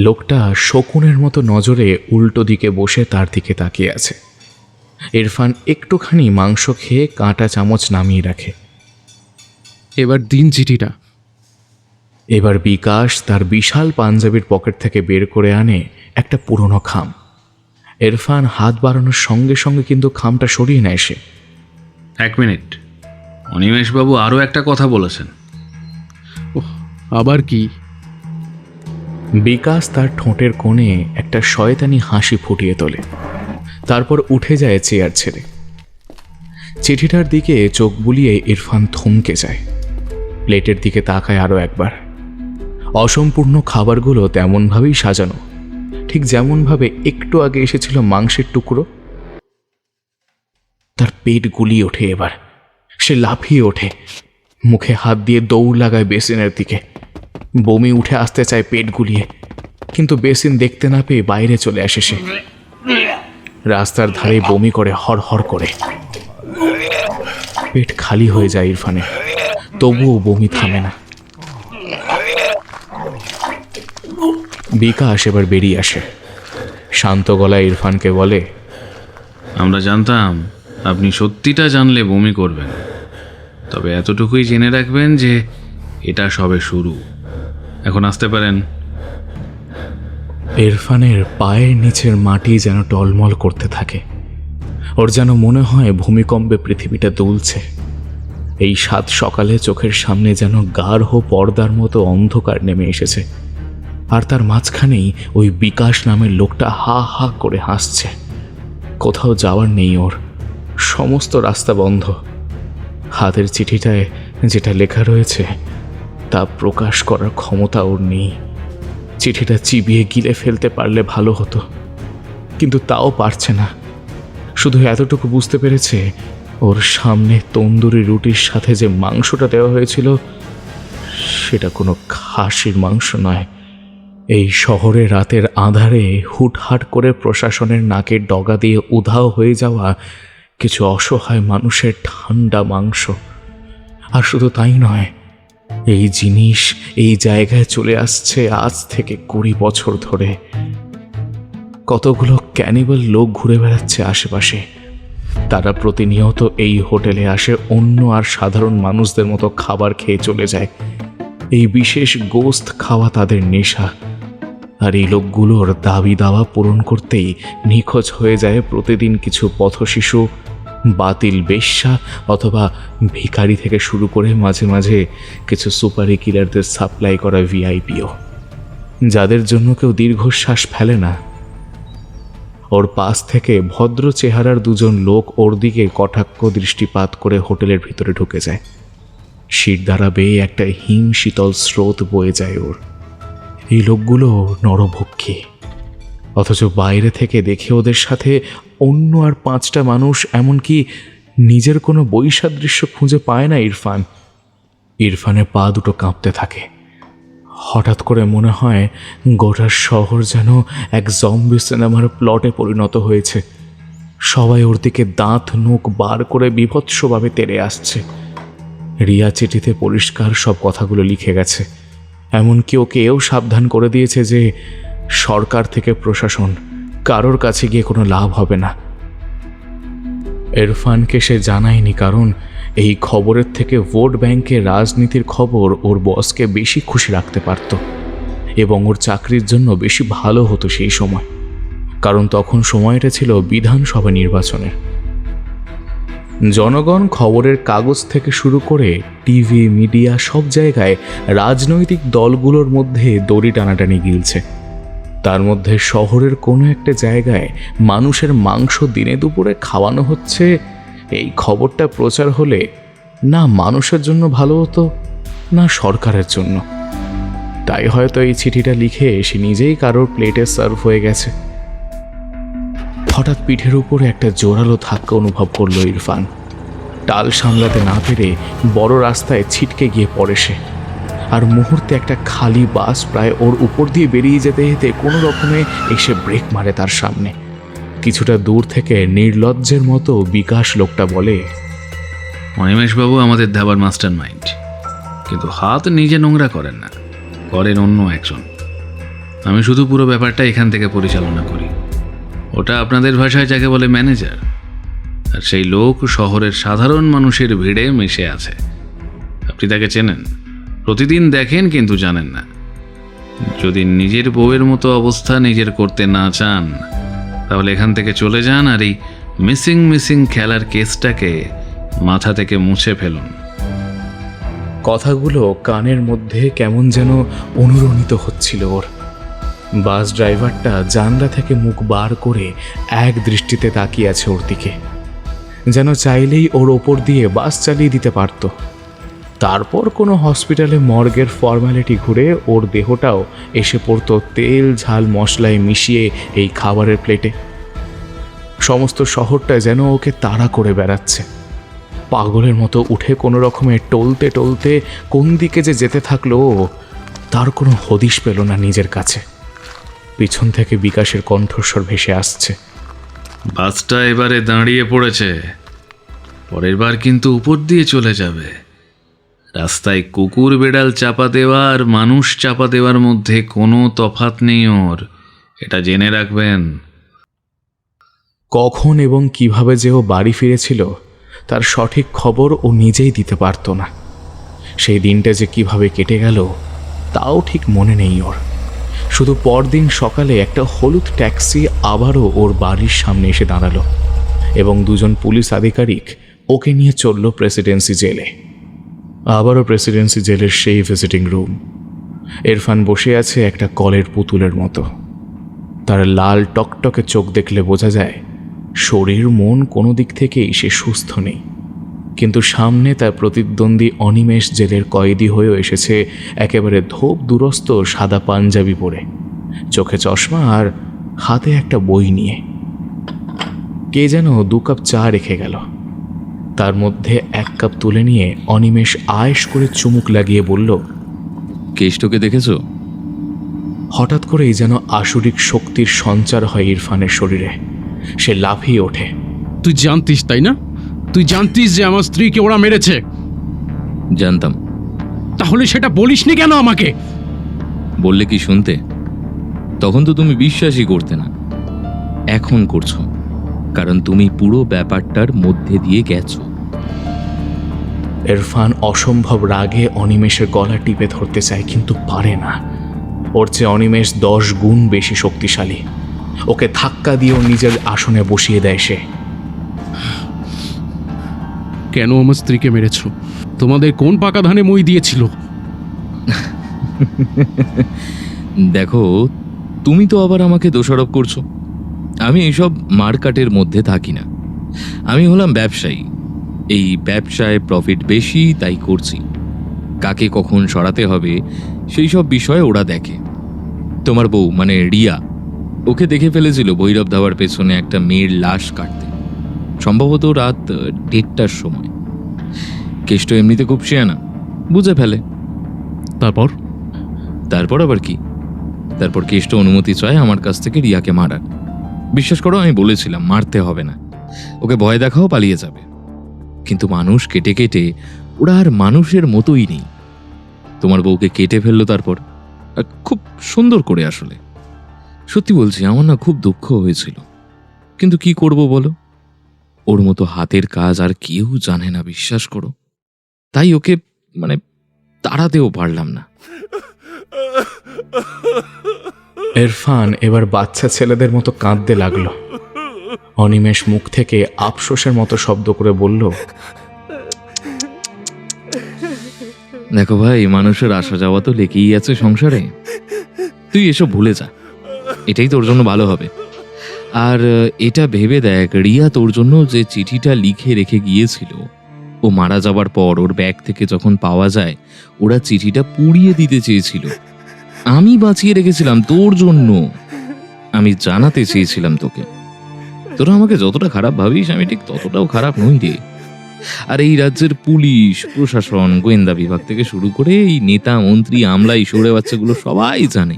S2: লোকটা শকুনের মতো নজরে উল্টো দিকে বসে তার দিকে তাকিয়ে আছে। ইরফান একটুখানি মাংস খেয়ে কাঁটা চামচ নামিয়ে রাখে।
S4: এবার দিন চিঠিটা।
S2: এবার বিকাশ তার বিশাল পাঞ্জাবির পকেট থেকে বের করে আনে একটা পুরনো খাম। ইরফান হাত বাড়ানোর সঙ্গে সঙ্গে কিন্তু খামটা সরিয়ে নেয় সে।
S7: 1 মিনিট, অনিমেষবাবু আরও একটা কথা বলেছেন।
S4: আবার কি?
S2: বিকাশ তার ঠোঁটের কোণে একটা শয়তানি হাসি ফুটিয়ে তোলে, তারপর উঠে যায় চেয়ার ছেড়ে। চিঠিটার দিকে চোখ বুলিয়ে ইরফান থমকে যায়, প্লেটের দিকে তাকায় আরও একবার। অসম্পূর্ণ খাবারগুলো তেমনভাবেই সাজানো, ঠিক যেমনভাবে একটু আগে এসেছিল মাংসের টুকরো। তার পেট গুলিয়ে ওঠে। এবার সে লাফিয়ে ওঠে, মুখে হাত দিয়ে দৌড় লাগায় বেসিনের দিকে। বমি উঠে আসতে চায় পেট গুলিয়ে, কিন্তু বেসিন দেখতে না পেয়ে বাইরে চলে আসে সে। রাস্তার ধারে বমি করে হড়হড় করে। পেট খালি হয়ে যায় ইরফানের, তবুও বমি থামে না। বিকাশ এবার বেরিয়ে আসে, শান্ত গলায় ইরফানকে বলে,
S7: আমরা জানতাম আপনি সত্যিটা জানলে বমি করবেন, তবে এতটুকুই জেনে রাখবেন যে এটা সবে শুরু। এখন আসতে পারেন।
S2: ইরফানের পায়ের নিচের মাটি যেন টলমল করতে থাকে। ওর যেন মনে হয় ভূমিকম্পে পৃথিবীটা দুলছে। এই 7 সকালে চোখের সামনে যেন গাঢ় পর্দার মতো অন্ধকার নেমে এসেছে, আর তার মাঝখানেই ওই বিকাশ নামের লোকটা হা হা করে হাসছে। কোথাও যাওয়ার নেই ওর, সমস্ত রাস্তা বন্ধ। হাতের চিঠিটায় যেটা লেখা রয়েছে তা প্রকাশ করার ক্ষমতা ওর নেই। চিঠিটা চিবিয়ে গিলে ফেলতে পারলে ভালো হতো, কিন্তু তাও পারছে না। শুধু এতটুকু বুঝতে পেরেছে, ওর সামনে তন্দুরি রুটির সাথে যে মাংসটা দেওয়া হয়েছিল সেটা কোনো খাসির মাংস নয়। এই শহরে রাতের আঁধারে হুটহাট করে প্রশাসনের নাকের ডগা দিয়ে উধাও হয়ে যাওয়া কিছু অসহায় মানুষের ঠান্ডা মাংস। আর শুধু তাই নয়, এই জিনিস এই জায়গায় চলে আসছে আজ থেকে 20 বছর ধরে। কতগুলো ক্যানিবাল লোক ঘুরে বেড়াচ্ছে আশেপাশে। তারা প্রতিনিয়ত এই হোটেলে আসে অন্য আর সাধারণ মানুষদের মতো খাবার খেয়ে চলে যায়। এই বিশেষ গোস্ত খাওয়া তাদের নেশা। আর এই লোকগুলোর দাবি দাওয়া পূরণ করতেই নিখোঁজ হয়ে যায় প্রতিদিন কিছু পথশিশু, বাতিল বেশ্যা অথবা ভিখারি থেকে শুরু করে মাঝে মাঝে কিছু সুপারি কিলারদের সাপ্লাই করা ভিআইপিও, যাদের জন্য কেউ দীর্ঘশ্বাস ফেলে না। ওর পাশ থেকে ভদ্র চেহারার 2জন লোক ওর দিকে কটাক্ষ দৃষ্টিপাত করে হোটেলের ভিতরে ঢুকে যায়। শিরদাঁড়া বেয়ে একটা হিম শীতল স্রোত বয়ে যায় ওর। এই লোকগুলো নরভক্ষী, অথচ বাইরে থেকে দেখে ওদের সাথে অন্য আর 5টা মানুষ, এমনকি নিজের কোনো বৈসাদৃশ্য খুঁজে পায় না ইরফান। ইরফানের পা দুটো কাঁপতে থাকে। হঠাৎ করে মনে হয় গোটা শহর যেন এক জম্বি সিনেমার প্লটে পরিণত হয়েছে। সবাই ওর দিকে দাঁত নখ বার করে বিভৎসভাবে তেড়ে আসছে। রিয়া চিঠিতে পরিষ্কার সব কথাগুলো লিখে গেছে। এমনকি ওকে এও সাবধান করে দিয়েছে যে সরকার থেকে প্রশাসন কারোর কাছে গিয়ে কোনো লাভ হবে না। ইরফানকে সে জানায়নি, কারণ এই খবরের থেকে ভোট ব্যাংকের রাজনীতির খবর ওর বসকে বেশি খুশি রাখতে পারত এবং ওর চাকরির জন্য বেশি ভালো হতো সেই সময়, কারণ তখন সময়টা ছিল বিধানসভা নির্বাচনের। জনগণ খবরের কাগজ থেকে শুরু করে টিভি, মিডিয়া সব জায়গায় রাজনৈতিক দলগুলোর মধ্যে দড়ি টানাটানি গিলছে। তার মধ্যে শহরের কোনো একটা জায়গায় মানুষের মাংস দিনে দুপুরে খাওয়ানো হচ্ছে, এই খবরটা প্রচার হলে না মানুষের জন্য ভালো হতো না সরকারের জন্য। তাই হয়তো এই চিঠিটা লিখে সে নিজেই কারোর প্লেটে সার্ভ হয়ে গেছে। হঠাৎ পিঠের উপরে একটা জোরালো ধাক্কা অনুভব করলো ইরফান। টাল সামলাতে না পেরে বড় রাস্তায় ছিটকে গিয়ে পড়ে সে। আর মুহূর্তে একটা খালি বাস প্রায় ওর উপর দিয়ে বেরিয়ে যেতে যেতে কোনো রকমে এসে ব্রেক মারে তার সামনে। কিছুটা দূর থেকে নির্লজ্জের মতো বিকাশ লোকটা বলে,
S7: অনিমেষবাবু আমাদের ধাবার মাস্টার মাইন্ড, কিন্তু হাত নিজে নোংরা করেন না, করেন অন্য একজন। আমি শুধু পুরো ব্যাপারটা এখান থেকে পরিচালনা করি। ওটা আপনাদের ভাষায় যাকে বলে ম্যানেজার। আর সেই লোক শহরের সাধারণ মানুষের ভিড়ে মিশে আছে। আপনি তাকে চেনেন, প্রতিদিন দেখেন, কিন্তু জানেন না। যদি নিজের বউয়ের মতো অবস্থা নিজের করতে না চান, তাহলে এখান থেকে চলে যান আর এই মিসিং খেলার কেসটাকে মাথা থেকে মুছে ফেলুন।
S2: কথাগুলো কানের মধ্যে কেমন যেন অনুরণিত হচ্ছিল ওর। বাস ড্রাইভারটা জানলা থেকে মুখ বার করে এক দৃষ্টিতে তাকিয়ে আছে ওর দিকে, যেন চাইলেই ওর ওপর দিয়ে বাস চালিয়ে দিতে পারত। তারপর কোনো হসপিটালে মর্গের ফর্মালিটি ঘুরে ওর দেহটাও এসে পড়তো তেল ঝাল মশলায় মিশিয়ে এই খাবারের প্লেটে। সমস্ত শহরটা যেন ওকে তাড়া করে বেড়াচ্ছে। পাগলের মতো উঠে কোনো রকমে টলতে টলতে কোন দিকে যে যেতে থাকলো তার কোনো হদিশ পেল না নিজের কাছে। পিছন থেকে বিকাশের কণ্ঠস্বর ভেসে আসছে,
S7: বাসটা এবারে দাঁড়িয়ে পড়েছে, পরের বার কিন্তু উপর দিয়ে চলে যাবে। রাস্তায় কুকুর বেড়াল চাপা দেওয়া আর মানুষ চাপা দেওয়ার মধ্যে কোনো তফাৎ নেই ওর, এটা জেনে রাখবেন।
S2: কখন এবং কিভাবে যে ও বাড়ি ফিরেছিল তার সঠিক খবর ও নিজেই দিতে পারত না। সেই দিনটা যে কিভাবে কেটে গেল তাও ঠিক মনে নেই ওর। শুধু পরদিন সকালে একটা হলুদ ট্যাক্সি আবারও ওর বাড়ির সামনে এসে দাঁড়ালো এবং দুজন পুলিশ আধিকারিক ওকে নিয়ে চলল প্রেসিডেন্সি জেলে। আবারও প্রেসিডেন্সি জেলের সেই ভিজিটিং রুম। ইরফান বসে আছে একটা কলের পুতুলের মতো। তার লাল টকটকে চোখ দেখলে বোঝা যায় শরীর মন কোনো দিক থেকেই সে সুস্থ নেই। কিন্তু সামনে তার প্রতিদ্বন্দ্বী অনিমেষ জেলের কয়েদি হয়েও এসেছে একেবারে ধোপ দুরস্ত সাদা পাঞ্জাবি পরে, চোখে চশমা আর হাতে একটা বই নিয়ে। কে যেন 2 কাপ চা রেখে গেল, তার মধ্যে 1 কাপ তুলে নিয়ে অনিমেষ আয়েশ করে চুমুক লাগিয়ে বলল,
S1: কেষ্টকে দেখেছো?
S2: হঠাৎ করেই যেন আসুরিক শক্তির সঞ্চার হয় ইরফানের শরীরে। সে লাফিয়ে ওঠে।
S4: তুই জানতিস তাই না? তুই জানতিস যে আমার স্ত্রীকে ওরা মেরেছে?
S1: জানতাম।
S4: তাহলে সেটা বলিসনি কেন আমাকে?
S1: বললে কি শুনতে? তখন তো তুমি বিশ্বাসই করতে না, এখন করছো, কারণ তুমি পুরো ব্যাপারটার মধ্যে দিয়ে গেছো।
S2: ইরফান অসম্ভব রাগে অনিমেষের গলা টিপে ধরতে চায়, কিন্তু পারে না। ওর চেয়ে অনিমেষ 10 গুণ বেশি শক্তিশালী। ওকে ধাক্কা দিয়েও নিজের আসনে বসিয়ে দেয় সে।
S4: কেন আমার স্ত্রীকে মেরেছো? তোমাদের কোন পাকা ধানে মই দিয়েছিল?
S1: দেখো, তুমি তো আবার আমাকে দোষারোপ করছো। আমি এইসব মার্কেটের মধ্যে থাকি না। আমি হলাম ব্যবসায়ী। এই ব্যবসায় প্রফিট বেশি, তাই করছি। কাকে কখন সরাতে হবে সেই সব বিষয়ে ওরা দেখে। তোমার বউ মানে রিয়া, ওকে দেখে ফেলেছিল ভৈরব ধাবার পেছনে একটা মেয়ের লাশ কাটতে, সম্ভবত রাত 1:30টার সময়। কেষ্ট এমনিতে খুব শিয়ানা, বুঝে ফেলে। তারপর আবার কি? তারপর কেষ্ট অনুমতি চায় আমার কাছ থেকে রিয়াকে মারার। বিশ্বাস করো, আমি বলেছিলাম মারতে হবে না, ওকে ভয় দেখাও, পালিয়ে যাবে। কিন্তু মানুষ কেটে কেটে ওরা আর মানুষের মতোই নেই। তোমার বউকে কেটে ফেললো, তারপর খুব সুন্দর করে। আসলে সত্যি বলছি, আমার না খুব দুঃখ হয়েছিল, কিন্তু কি করব বলো? ওর মতো হাতের কাজ আর কেউ জানে না, বিশ্বাস করো। তাই ওকে তাড়াতেও পারলাম না।
S2: ইরফান এবার বাচ্চা ছেলেদের মতো কাঁদতে লাগলো। অনিমেষ মুখ থেকে আফসোসের মতো শব্দ করে বলল,
S1: দেখো ভাই, মানুষের আসা যাওয়া তো লেগেই আছে সংসারে। তুই এসব ভুলে যা, এটাই তোর জন্য ভালো হবে। আর এটা ভেবে দেখ, রিয়া তোর জন্য যে চিঠিটা লিখে রেখে গিয়েছিল, ও মারা যাবার পর ওর ব্যাগ থেকে যখন পাওয়া যায়, ওরা চিঠিটা পুড়িয়ে দিতে চেয়েছিল। আমি বাঁচিয়ে রেখেছিলাম তোর জন্য। আমি জানাতে চেয়েছিলাম তোকে। তোরা আমাকে যতটা খারাপ ভাবিস, আমি ঠিক ততটাও খারাপ নই রে। আর এই রাজ্যের পুলিশ প্রশাসন, গোয়েন্দা বিভাগ থেকে শুরু করে এই নেতা মন্ত্রী আমলাই সরে বাচ্চাগুলো সবাই জানে,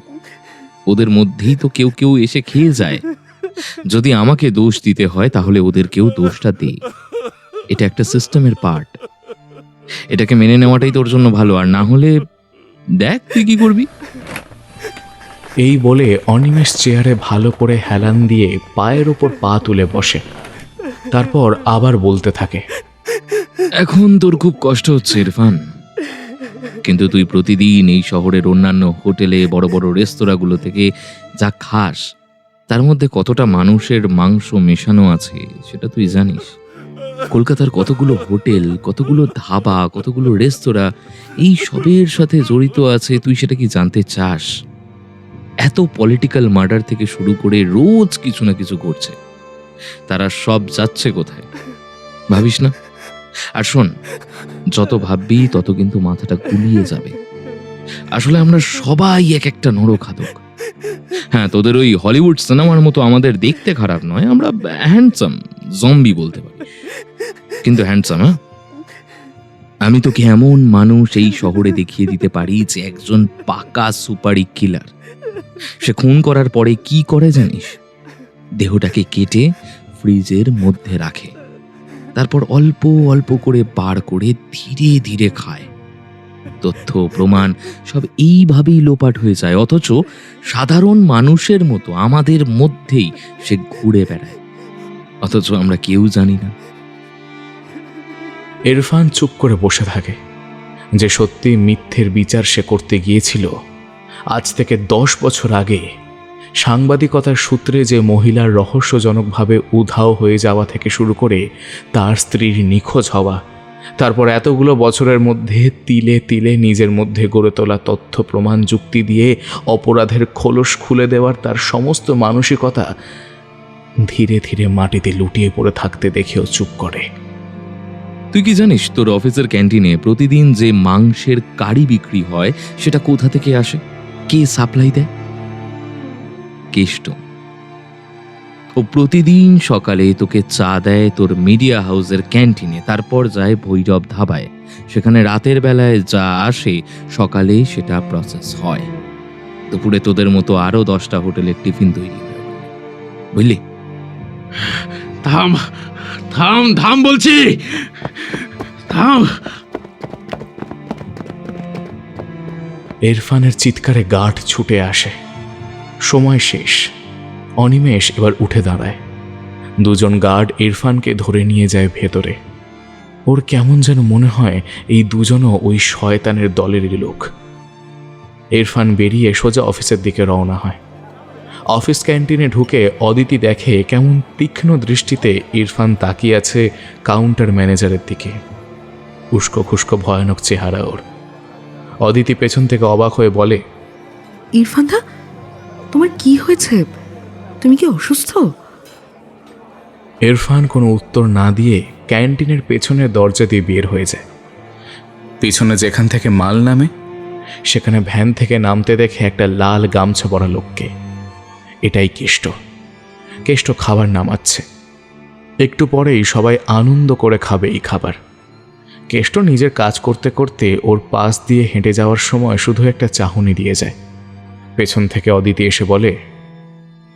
S1: ওদের মধ্যেই তো কেউ কেউ এসে খেয়ে যায়। যদি আমাকে দোষ দিতে হয় তাহলে ওদেরকেও দোষটা দে। এটা একটা সিস্টেমের পার্ট। এটাকে মেনে নেওয়াটাই তোর জন্য ভালো, আর না হলে দেখ তুই কি করবি।
S2: এই বলে অনিমেষ চেয়ারে ভালো করে হেলান দিয়ে পায়ের ওপর পা তুলে বসে। তারপর আবার বলতে থাকে,
S1: এখন তোর খুব কষ্ট হচ্ছে ইরফান, কিন্তু তুই প্রতিদিন এই শহরের অন্যান্য হোটেলে, বড় বড় রেস্তোরাঁগুলো থেকে যা খাস তার মধ্যে কতটা মানুষের মাংস মেশানো আছে সেটা তুই জানিস। কলকাতার কতগুলো হোটেল, কতগুলো ধাবা, কতগুলো রেস্তোরাঁ এই সবের সাথে জড়িত আছে, তুই সেটা কি জানতে চাস? এত পলিটিক্যাল মার্ডার থেকে শুরু করে রোজ কিছু না কিছু ঘটছে, তারা সব যাচ্ছে কোথায় ভাবিস না? আর শোন, যত ভাববি তত কিন্তু মাথাটা গুলিয়ে যাবে। আসলে আমরা সবাই এক একটা নরখাদক। হ্যাঁ, তোদের ওই হলিউড সিনেমার মতো আমাদের দেখতে খারাপ নয়, আমরা হ্যান্ডসাম জম্বি বলতে পারি, কিন্তু হ্যান্ডসাম। হ্যাঁ, আমি তোকে এমন মানুষ এই শহরে দেখিয়ে দিতে পারি যে একজন পাকা সুপারি কিলার। সে খুন করার পরে কি করে জানিস? দেহটাকে কেটে ফ্রিজের মধ্যে রাখে, তারপর অল্প অল্প করে বার করে ধীরে ধীরে খায়। তথ্য প্রমাণ সব এইভাবেই লোপাট হয়ে যায়, অথচ সাধারণ মানুষের মতো আমাদের মধ্যেই সে ঘুরে বেড়ায়, অথচ আমরা কেউ জানি না।
S2: ইরফান চুপ করে বসে থাকে। যে সত্যি মিথ্যের বিচার সে করতে গিয়েছিল আজ থেকে 10 বছর আগে, সাংবাদিকতার সূত্রে যে মহিলার রহস্যজনকভাবে উধাও হয়ে যাওয়া থেকে শুরু করে তার স্ত্রীর নিখোঁজ হওয়া, তারপর এতগুলো বছরের মধ্যে তিলে তিলে নিজের মধ্যে গড়ে তোলা তথ্য প্রমাণ যুক্তি দিয়ে অপরাধের খোলস খুলে দেওয়ার তার সমস্ত মানসিকতা ধীরে ধীরে মাটিতে লুটিয়ে পড়ে থাকতে দেখেও চুপ করে।
S1: তুই কি জানিস তোর অফিসের ক্যান্টিনে প্রতিদিন যে মাংসের কারি বিক্রি হয় সেটা কোথা থেকে আসে? কে সাপ্লাই দেয়? কেষ্ট। ও প্রতিদিন সকালে তোকে চা দেয় তোর মিডিয়া হাউসের ক্যান্টিনে, তারপর যায় ভৈরব ধাবায়, সেখানে রাতের বেলায় যা আসে সকালে সেটা প্রসেস হয়। দুপুরে তোদের মতো আরো 10টা হোটেলের টিফিন তৈরি হয়, বুঝলি?
S4: থাম থাম থাম বলছি, থাম।
S2: ইরফানের চিৎকারে গার্ড ছুটে আসে। সময় শেষ। অনিমেষ এবার উঠে দাঁড়ায়। দুজন গার্ড ইরফানকে ধরে নিয়ে যায় ভেতরে। ওর কেমন যেন মনে হয় এই দুজনও ওই শয়তানের দলেরই লোক। ইরফান বেরিয়ে সোজা অফিসের দিকে রওনা হয়। অফিস ক্যান্টিনে ঢুকে অদিতি দেখে কেমন তীক্ষ্ণ দৃষ্টিতে ইরফান তাকিয়ে আছে কাউন্টার ম্যানেজারের দিকে। উস্কো খুস্কো ভয়ানক চেহারা ওর। অদিতি পেছন থেকে অবাক হয়ে বলে,
S3: ইরফান দা, তোমার কি হয়েছে? তুমি কি অসুস্থ?
S2: ইরফান কোনো উত্তর না দিয়ে ক্যান্টিনের পেছনের দরজা দিয়ে বের হয়ে যায়। পিছনে যেখান থেকে মাল নামে সেখানে ভ্যান থেকে নামতে দেখে একটা লাল গামছা পরা লোককে। এটাই কেষ্ট। কেষ্ট খাবার নামাচ্ছে। একটু পরেই সবাই আনন্দ করে খাবে এই খাবার। কেষ্ট নিজের কাজ করতে করতে ওর পাশ দিয়ে হেঁটে যাওয়ার সময় শুধু একটা চাহনি দিয়ে যায়। পেছন থেকে অদিতি এসে বলে,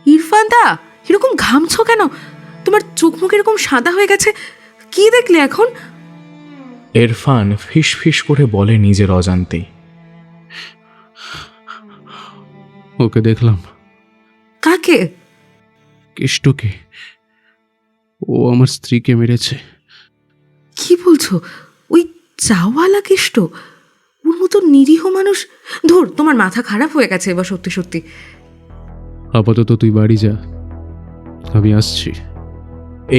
S3: ইরফান দা, এরকম ঘামছো কেন? তোমার চোখ মুখ এরকম সাদা হয়ে গেছে, কি দেখলে এখন?
S2: ইরফান ফিস ফিস করে বলে নিজের অজান্তেই,
S4: ওকে দেখলাম।
S3: কাকে?
S4: কেষ্টকে। ও আমার স্ত্রীকে মেরেছে।
S3: কি বলছো? ওই চাওয়ালা কেষ্ট? ওর মতো নিরীহ মানুষ? ধর, তোমার মাথা খারাপ হয়ে গেছে এবার, সত্যি সত্যি।
S4: আপাতত তুই বাড়ি যা, আমি আসছি।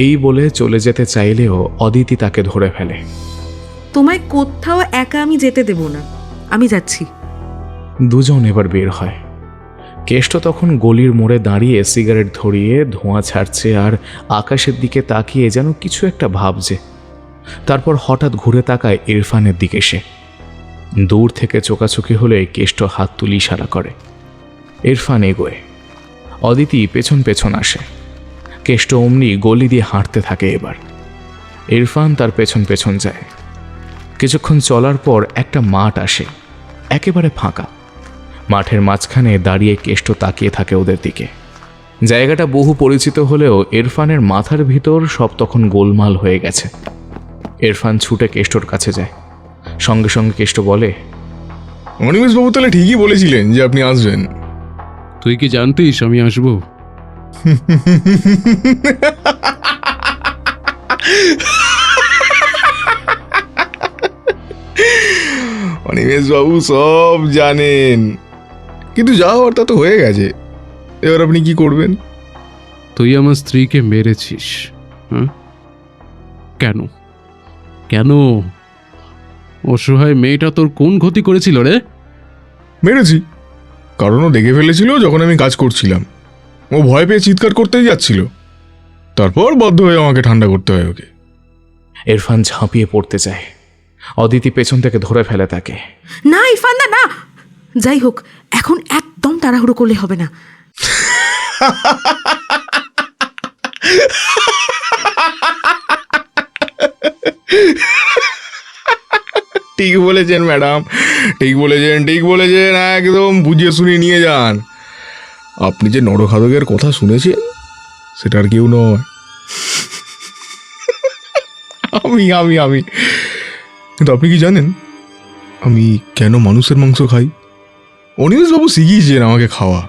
S2: এই বলে চলে যেতে চাইলেও অদিতি তাকে ধরে ফেলে।
S3: তোমায় কোথাও একা আমি যেতে দেব না, আমি যাচ্ছি।
S2: দুজন এবার বের হয়। কেষ্ট তখন গলির মোড়ে দাঁড়িয়ে সিগারেট ধরিয়ে ধোঁয়া ছাড়ছে আর আকাশের দিকে তাকিয়ে যেন কিছু একটা ভাবছে। তারপর হঠাৎ ঘুরে তাকায় ইরফানের দিকে। সে দূর থেকে চোকাচোকি হলে কেষ্ট হাত তুলি ইশারা করে। ইরফান এগোয়। অদিতি পেছন পেছন আসে। কেষ্ট অমনি গলি দিয়ে হাঁটতে থাকে। এবার ইরফান তার পেছন পেছন যায়। কিছুক্ষণ চলার পর একটা মাঠ আসে, একেবারে ফাঁকা। মাঠের মাঝখানে দাঁড়িয়ে কেষ্ট তাকিয়ে থাকে ওদের দিকে। জায়গাটা বহু পরিচিত হলেও ইরফানের মাথার ভিতর সব তখন গোলমাল হয়ে গেছে। ইরফান ছুটে কেষ্টর কাছে যায়। সঙ্গে সঙ্গে কেষ্ট বলে,
S8: অনিমেষবাবু তাহলে ঠিকই বলেছিলেন যে আপনি আসবেন।
S4: তুই কি জানতিস আমি আসবো?
S8: অনিমেষবাবু সব জানেন, কিন্তু যা হওয়ার তা তো হয়ে গেছে। এবার আপনি কি করবেন?
S4: তুই আমার স্ত্রীকে মেরেছিস, হ্যাঁ? কেন কেন? অসহায় মেয়েটা তোর কোন ক্ষতি করেছিল রে?
S8: মেরেছি, কারণ ও দেখে ফেলেছিল যখন আমি কাজ করছিলাম। ও ভয় পেয়ে চিৎকার করতেই যাচ্ছিল, তারপর বাধ্য হয়ে আমাকে ঠান্ডা করতে হয় ওকে।
S2: ইরফান ঝাঁপিয়ে পড়তে চায়। অদিতি পেছন থেকে ধরে ফেলে তাকে।
S3: না ইরফান দা, না। যাই হোক, এখন একদম তাড়াহুড়ো করলে হবে না।
S8: ঠিক বলেছেন ম্যাডাম, ঠিক বলেছেন, একদম বুঝিয়ে শুনিয়ে নিয়ে যান। আপনি যে নরখাদকের কথা শুনেছেন সেটা আর কেউ নয়, আমি। কিন্তু আপনি কি জানেন আমি কেন মানুষের মাংস খাই? অনিমেষবাবু শিখিয়েছেন আমাকে খাওয়া।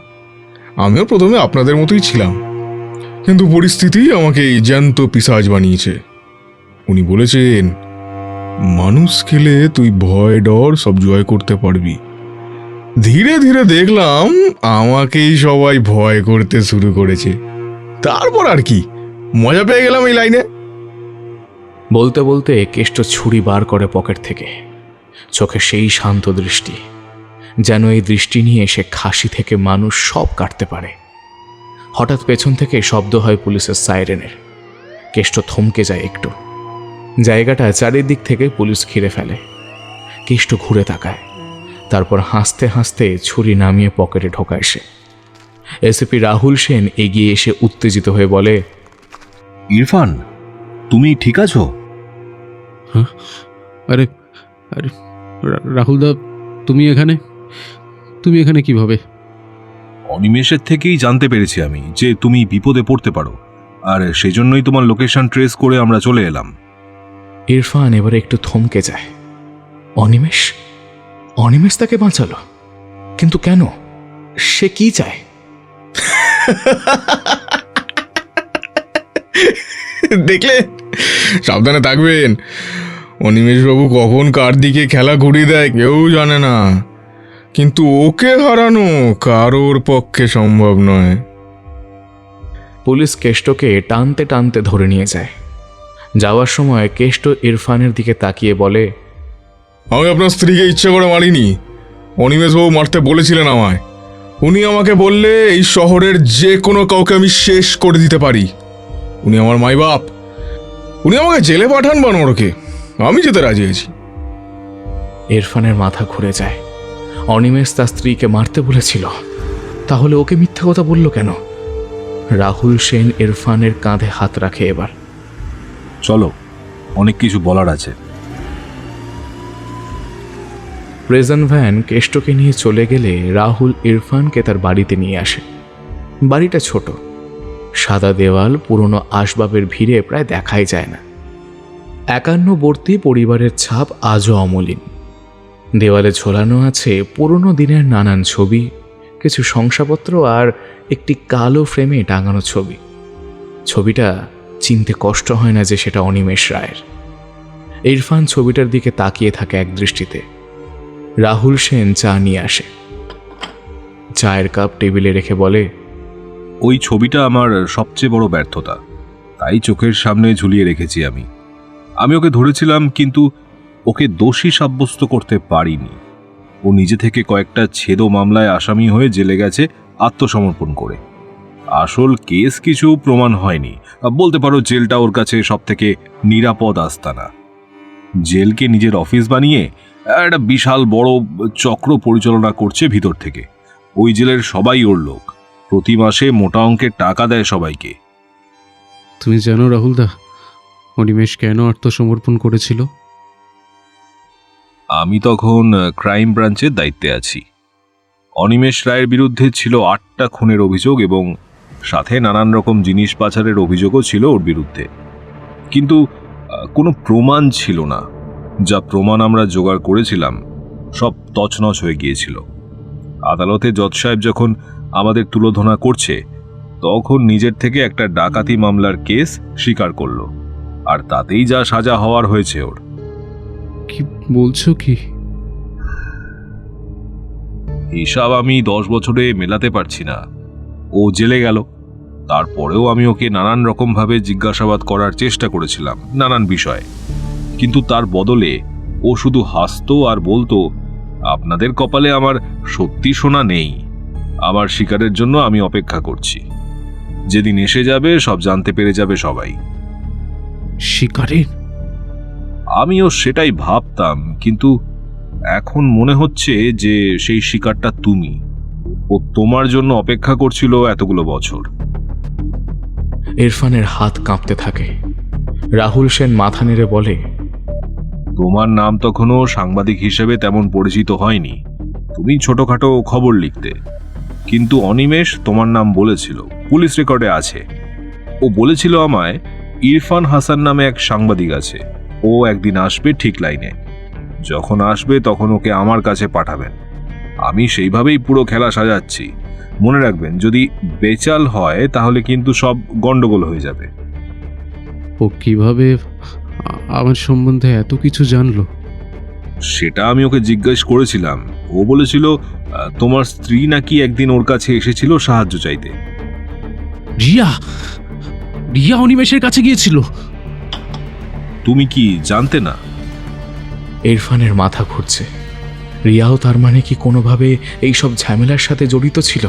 S8: আমিও প্রথমে আপনাদের মতোই ছিলাম, কিন্তু পরিস্থিতি আমাকে এই জ্যান্ত পিশাচ বানিয়েছে। উনি বলেছেন, মানুষ খেলে তুই ভয় ডর সব জয় করতে পারবি। ধীরে ধীরে দেখলাম আমাকেই সবাই ভয় করতে শুরু করেছে। তারপর আর কি, মজা পেয়ে গেলাম এই লাইনে।
S2: বলতে বলতে কেষ্ট ছুরি বার করে পকেট থেকে। চোখে সেই শান্ত দৃষ্টি, যেন এই দৃষ্টি নিয়ে সে খাসি থেকে মানুষ সব কাটতে পারে। হঠাৎ পেছন থেকে শব্দ হয় পুলিশের সাইরেনের। কেষ্ট থমকে যায় একটু। জায়গাটা চারিদিক থেকে পুলিশ ঘিরে ফেলে। কেষ্ট ঘুরে তাকায়, তারপর হাসতে হাসতে ছুরি নামিয়ে পকেটে ঢোকায় সে। এসিপি রাহুল সেন এগিয়ে এসে উত্তেজিত হয়ে বলে,
S9: ইরফান, তুমি ঠিক আছো?
S4: আরে আরে রাহুলদা, তুমি এখানে কিভাবে?
S9: অনিমেষের থেকেই জানতে পেরেছি আমি যে তুমি বিপদে পড়তে পারো, আর সেজন্যই তোমার লোকেশন ট্রেস করে আমরা চলে এলাম।
S2: ইরফান এবারে একটু থমকে যায়। অনিমেষ তাকে বাঁচালো, কিন্তু কেন? সে কি চায়?
S8: দেখলে, সাবধানে থাকবেন। অনিমেষবাবু কখন কার দিকে খেলা ঘুরিয়ে দেয় কেউ জানে না, কিন্তু ওকে হারানো কারোর পক্ষে সম্ভব নয়।
S2: পুলিশ কেষ্টকে টানতে টানতে ধরে নিয়ে যায়। যাওয়ার সময় কেষ্ট ইরফানের দিকে তাকিয়ে বলে,
S8: আমি আপনার স্ত্রীকে ইচ্ছে করে মারিনি। অনিমেষবাবু মারতে বলেছিলেন আমায়। উনি আমাকে বললে এই শহরের যে কোনো কাউকে আমি শেষ করে দিতে পারি। উনি আমার মাই বাপ। উনি আমাকে জেলে পাঠান বা নরকে, আমি যেতে রাজি আছি।
S2: ইরফানের মাথা ঘুরে যায়। অনিমেষ তার স্ত্রীকে মারতে বলেছিল, তাহলে ওকে মিথ্যে কথা বলল কেন? রাহুল সেন ইরফানের কাঁধে হাত রাখে। এবার
S9: চলো, অনেক কিছু বলার আছে।
S2: প্রেজন ভ্যান কেষ্টকে নিয়ে চলে গেলে রাহুল ইরফানকে তার বাড়িতে নিয়ে আসে। বাড়িটা ছোট, সাদা দেওয়াল, পুরনো আসবাবের ভিড়ে প্রায় দেখাই যায় না। একান্নবর্তী পরিবারের ছাপ আজও অমলিন। দেওয়ালে ঝোলানো আছে পুরনো দিনের নানান ছবি, কিছু শংসাপত্র আর একটি কালো ফ্রেমে টাঙানো ছবি। ছবিটা চিনতে কষ্ট হয় না যে সেটা অনিমেষ রায়ের। ইরফান ছবিটার দিকে তাকিয়ে থাকে এক দৃষ্টিতে। রাহুল সেন চা নিয়ে আসে। চায়ের কাপ টেবিলে রেখে বলে,
S9: ওই ছবিটা আমার সবচেয়ে বড় ব্যর্থতা, তাই চোখের সামনে ঝুলিয়ে রেখেছি আমি ওকে ধরেছিলাম, কিন্তু ওকে দোষী সাব্যস্ত করতে পারিনি। ও নিজে থেকে কয়েকটা ছেদ মামলায় আসামি হয়ে জেলে গেছে আত্মসমর্পণ করে। আসল কেস কিছু প্রমাণ হয়নি, বলতে পারো জেলটা ওর কাছে সব থেকে নিরাপদ আস্তানা। জেলকে নিজের অফিস বানিয়ে একটা বিশাল বড় চক্র পরিচালনা করছে ভিতর থেকে। ওই জেলের সবাই ওর লোক, প্রতি মাসে মোটা অঙ্কের টাকা দেয় সবাইকে।
S4: তুমি জানো রাহুলদা, অনিমেষ কেন আত্মসমর্পণ করেছিল?
S9: আমি তখন ক্রাইম ব্রাঞ্চের দায়িত্বে আছি। অনিমেষ রায়ের বিরুদ্ধে ছিল 8টা খুনের অভিযোগ এবং সাথে নানান রকম জিনিস পাচারের অভিযোগও ছিল ওর বিরুদ্ধে। কিন্তু কোনো প্রমাণ ছিল না। যা প্রমাণ আমরা জোগাড় করেছিলাম সব তছনছ হয়ে গিয়েছিল। আদালতে জজ সাহেব যখন আমাদের তুলোধনা করছে, তখন নিজের থেকে একটা ডাকাতি মামলার কেস স্বীকার করলো, আর তাতেই যা সাজা হওয়ার হয়েছে ওর।
S4: কি বলছো কি?
S9: হিসাব আমি 10 বছরে মেলাতে পারছি না। ও জেলে গেল, তারপরেও আমি ওকে নানান রকমভাবে জিজ্ঞাসাবাদ করার চেষ্টা করেছিলাম নানান বিষয়ে, কিন্তু তার বদলে ও শুধু হাসতো আর বলতো, আপনাদের কপালে আমার সত্যি সোনা নেই, আমার শিকারের জন্য আমি অপেক্ষা করছি, যেদিন এসে যাবে সব জানতে পেরে যাবে সবাই।
S4: শিকারের?
S9: আমিও সেটাই ভাবতাম, কিন্তু এখন মনে হচ্ছে যে সেই শিকারটা তুমি। ও তোমার জন্য অপেক্ষা করছিল এতগুলো বছর।
S2: ইরফানের হাত কাঁপতে থাকে। রাহুল সেন মাথা নেড়ে বলে,
S9: তোমার নাম তখনও সাংবাদিক হিসেবে তেমন পরিচিত হয়নি, তুমি ছোটখাটো খবর লিখতে। কিন্তু অনিমেষ তোমার নাম বলেছিল, পুলিশ রেকর্ডে আছে। ও বলেছিল আমায় ইরফান হাসান নামে এক সাংবাদিক আছে, ও একদিন আসবে ঠিক লাইনে। যখন আসবে তখন ওকে আমার কাছে পাঠাবেন। আমি সেইভাবেই পুরো খেলা সাজাচ্ছি। মনে রাখবেন, যদি বেচাল হয় তাহলে কিন্তু সব গন্ডগোল হয়ে যাবে।
S4: ও কিভাবে আমার সম্বন্ধে এত কিছু জানলো?
S9: সেটা আমি ওকে জিজ্ঞেস করেছিলাম। ও বলেছিল তোমার স্ত্রী নাকি একদিন ওর কাছে এসেছিল সাহায্য চাইতে।
S4: রিয়া? রিয়া অনিমেষের কাছে গিয়েছিল?
S9: তুমি কি জানতে না?
S2: ইরফানের মাথা ঘুরছে। রিয়াও তার মানে কি কোনোভাবে এইসব ঝামেলার সাথে জড়িত ছিল?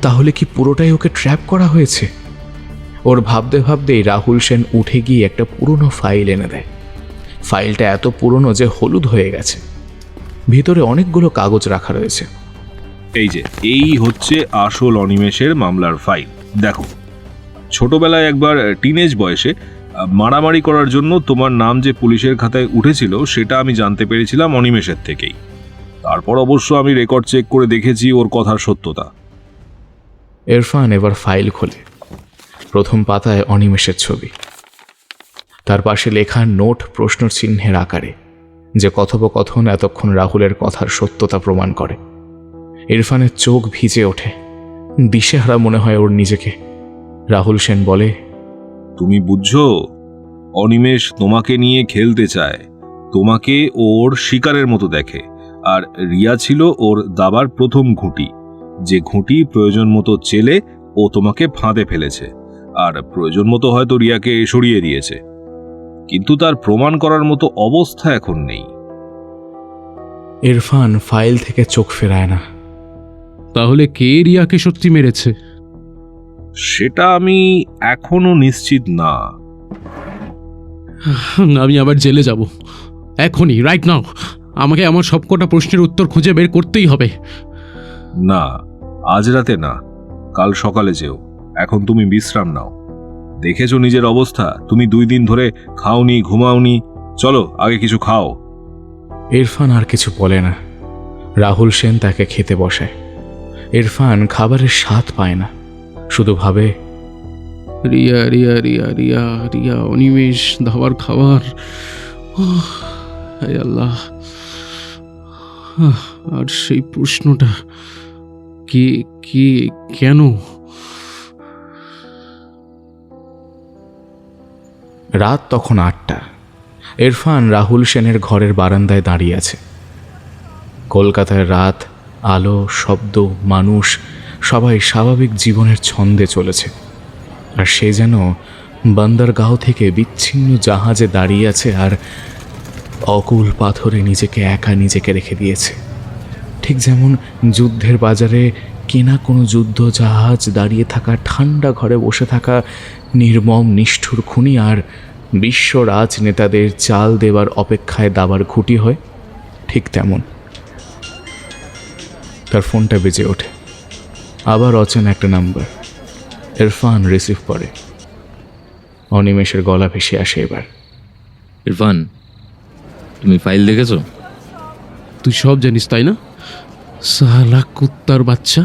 S2: তাহলে কি পুরোটাই ওকে ট্র্যাপ করা হয়েছে? ওর ভাবতে ভাবতেই রাহুল সেন উঠে গিয়ে একটা পুরনো ফাইল এনে দেয়। ফাইলটা এত পুরনো যে হলুদ হয়ে গেছে। ভিতরে অনেকগুলো কাগজ রাখা রয়েছে।
S9: এই হচ্ছে আসল অনিমেষের মামলার ফাইল। দেখো, ছোটবেলায় একবার টিনেজ বয়সে মারামারি করার জন্য তোমার নাম যে পুলিশের খাতায় উঠেছিল, সেটা আমি জানতে পেরেছিলাম অনিমেষের থেকেই। তারপর অবশ্য আমি রেকর্ড চেক করে দেখেছি ওর কথার সত্যতা।
S2: ইরফান এবার ফাইল খোলে। প্রথম পাতায় অনিমেষের ছবি, তার পাশে লেখা নোট প্রশ্ন চিহ্নের আকারে, যে কথোপকথন এতক্ষণ রাহুলের কথার সত্যতা প্রমাণ করে। ইরফানের চোখ ভিজে ওঠে, দিশেহারা মনে হয় ওর নিজেকে। রাহুল সেন বলে,
S9: তুমি বুঝছো, অনিমেষ তোমাকে নিয়ে খেলতে চায়, তোমাকে ওর শিকারের মতো দেখে। আর রিয়া ছিল ওর দাবার প্রথম ঘুঁটি, যে ঘুঁটি প্রয়োজন মতো চেলে ও তোমাকে ফাঁদে ফেলেছে, আর প্রয়োজন মতো হয়তো রিয়াকে সরিয়ে দিয়েছে। কিন্তু তার প্রমাণ করার মতো অবস্থা এখন নেই।
S2: ইরফান ফাইল থেকে চোখ ফেরায় না।
S4: তাহলে কে রিয়াকে সত্যি মেরেছে?
S9: সেটা আমি এখনো নিশ্চিত না।
S4: আমি আবার জেলে যাব এখনই, রাইট নাও। আমাকে আমার সবকটা প্রশ্নের উত্তর খুঁজে বের করতেই হবে।
S9: না, আজ রাতে না, কাল সকালে যেও। এখন তুমি বিশ্রাম নাও। দেখেছো নিজের অবস্থা, তুমি 2 দিন ধরে খাওনি, ঘুমাওনি। চলো আগে কিছু খাও।
S2: ইরফান আর কিছু বলে না। রাহুল সেন তাকে খেতে বসায়। ইরফান খাবারের স্বাদ পায় না, শুধু ভাবে,
S4: রিয়া রিয়া রিয়া রিয়া রিয়া অনিমেষ, ধাবার খাবার। হায় আল্লাহ। আর সেই প্রশ্নটা, কে কে কেন?
S2: রাত তখন 8টা। ইরফান রাহুল সেনের ঘরের বারান্দায় দাঁড়িয়ে আছে। কলকাতার রাত, আলো, শব্দ, মানুষ সবাই স্বাভাবিক জীবনের ছন্দে চলেছে। আর সে যেন বন্দরগাঁও থেকে বিচ্ছিন্ন জাহাজে দাঁড়িয়ে আছে আর অকুল পাথরে নিজেকে একা নিজেকে রেখে দিয়েছে। ঠিক যেমন যুদ্ধের বাজারে কেনা কোনো যুদ্ধ জাহাজ দাঁড়িয়ে থাকা, ঠান্ডা ঘরে বসে থাকা নির্মম নিষ্ঠুর খুনি আর বিশ্ব রাজনেতাদের চাল দেবার অপেক্ষায় দাবার ঘুঁটি হয়, ঠিক তেমন। তার ফোনটা বেজে ওঠে। আবার অচেনা একটা নাম্বার। ইরফান রিসিভ করে। অনিমেষের গলা ভেসে আসে এবার।
S1: ইরফান, তুমি ফাইল দেখেছো?
S4: তুই সব জানিস তাই না, সালা কুত্তার বাচ্চা?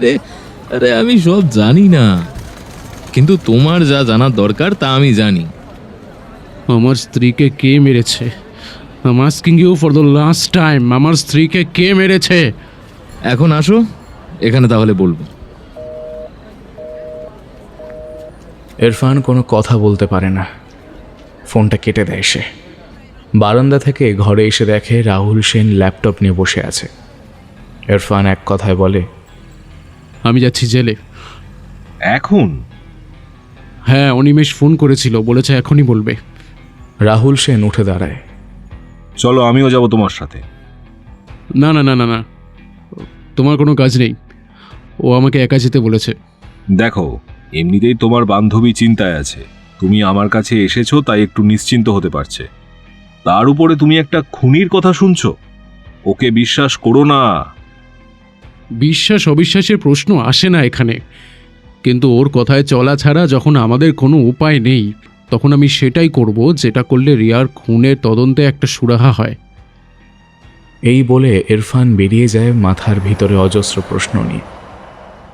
S1: আরে আরে আমি সব জানি না, কিন্তু তোমার যা জানার দরকার তা আমি জানি।
S4: আমার স্ত্রীকে কে মেরেছে? I am asking you for the last time, আমার স্ত্রীকে কে মেরেছে?
S1: এখন আসো এখানে, তাহলে বলবো।
S2: ইরফান কোনো কথা বলতে পারে না, ফোনটা কেটে দেয় সে। বারান্দা থেকে ঘরে এসে দেখে রাহুল সেন ল্যাপটপ নিয়ে বসে আছে। ইরফান এক কথায় বলে,
S4: আমি যাচ্ছি জেলে।
S9: এখন?
S4: হ্যাঁ, অনিমেষ ফোন করেছিল, বলেছে এখনই বলবে।
S2: রাহুল সেন উঠে দাঁড়ায়।
S9: চলো আমিও যাব তোমার সাথে।
S4: না না না না না, তোমার কোনো কাজ নেই, ও আমাকে একা যেতে বলেছে।
S9: দেখো, এমনিতেই তোমার বান্ধবী চিন্তায় আছে, তুমি আমার কাছে এসেছো তাই একটু নিশ্চিন্ত হতে পারছে। তার উপরে তুমি একটা খুনির কথা শুনছো। ওকে বিশ্বাস করো না।
S4: বিশ্বাস অবিশ্বাসের প্রশ্ন আসে না এখানে, কিন্তু ওর কথায় চলা ছাড়া যখন আমাদের কোনো উপায় নেই, তখন আমি সেটাই করব যেটা করলে রিয়ার খুনের তদন্তে একটা সুরাহা হয়।
S2: এই বলে ইরফান বেরিয়ে যায় মাথার ভিতরে অজস্র প্রশ্ন নিয়ে।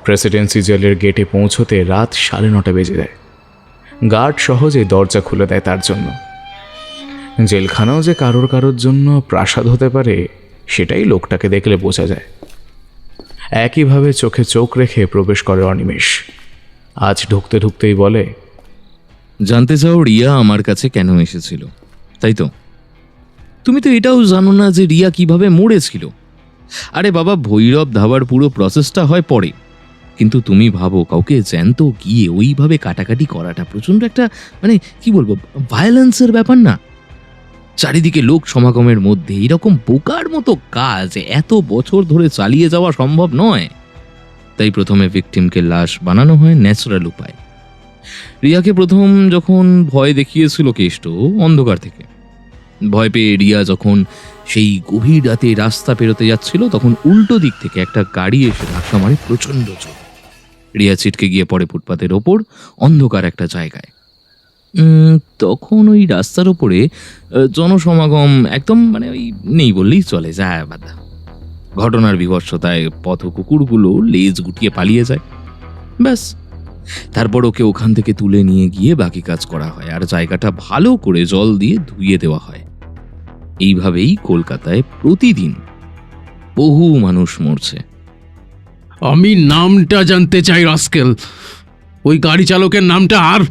S2: প্রেসিডেন্সি জেলের গেটে পৌঁছতে রাত 9:30 বেজে যায়। গার্ড সহজে দরজা খুলে দেয় তার জন্য। জেলখানাও যে কারোর কারোর জন্য প্রাসাদ হতে পারে সেটাই লোকটাকে দেখলে বোঝা যায়। একইভাবে চোখে চোখ রেখে প্রবেশ করে অনিমেষ। আজ ঢুকতে ঢুকতেই বলে,
S1: জানতে চাও রিয়া আমার কাছে কেন এসেছিল, তাই তো? তুমি তো এটাও জানো না যে রিয়া কিভাবে মরেছিল। আরে বাবা, ভৈরব ধাবার পুরো প্রসেসটা হয় পরে, কিন্তু তুমি ভাবো কাউকে জ্যান্ত গিয়ে ওইভাবে কাটাকাটি করাটা প্রচণ্ড একটা, মানে কি বলবো, ভায়োলেন্সের ব্যাপার না? চারিদিকে লোক সমাগমের মধ্যে এরকম বোকার মতো কাজ এত বছর ধরে চালিয়ে যাওয়া সম্ভব নয়। তাই প্রথমে ভিকটিমকে লাশ বানানো হয় ন্যাচারাল উপায়। রিয়াকে প্রথম যখন ভয় দেখিয়েছিল কেষ্ট অন্ধকার থেকে, ভয় পেয়ে রিয়া যখন সেই গভীর রাতে রাস্তা পেরোতে যাচ্ছিল, তখন উল্টো দিক থেকে একটা গাড়ি এসে ধাক্কা মারে প্রচণ্ড জোর। রিয়া ছিটকে গিয়ে পড়ে ফুটপাতের ওপর অন্ধকার একটা জায়গায়। তখন ওই রাস্তার ওপরে জনসমাগম একদম, মানে ওই নেই বললেই চলে যায় বাধা। ঘটনার বিভৎসতায় পথ কুকুরগুলো লেজ গুটিয়ে পালিয়ে যায়। ব্যাস, তারপর ওকে ওখান থেকে তুলে নিয়ে গিয়ে বাকি কাজ করা হয়, আর জায়গাটা ভালো করে জল দিয়ে ধুইয়ে দেওয়া হয়। এইভাবেই কলকাতায় প্রতিদিন বহু মানুষ মরছে।
S4: আমি নামটা জানতে চাই রাস্কেল, ওই গাড়ি চালকের নামটা। আর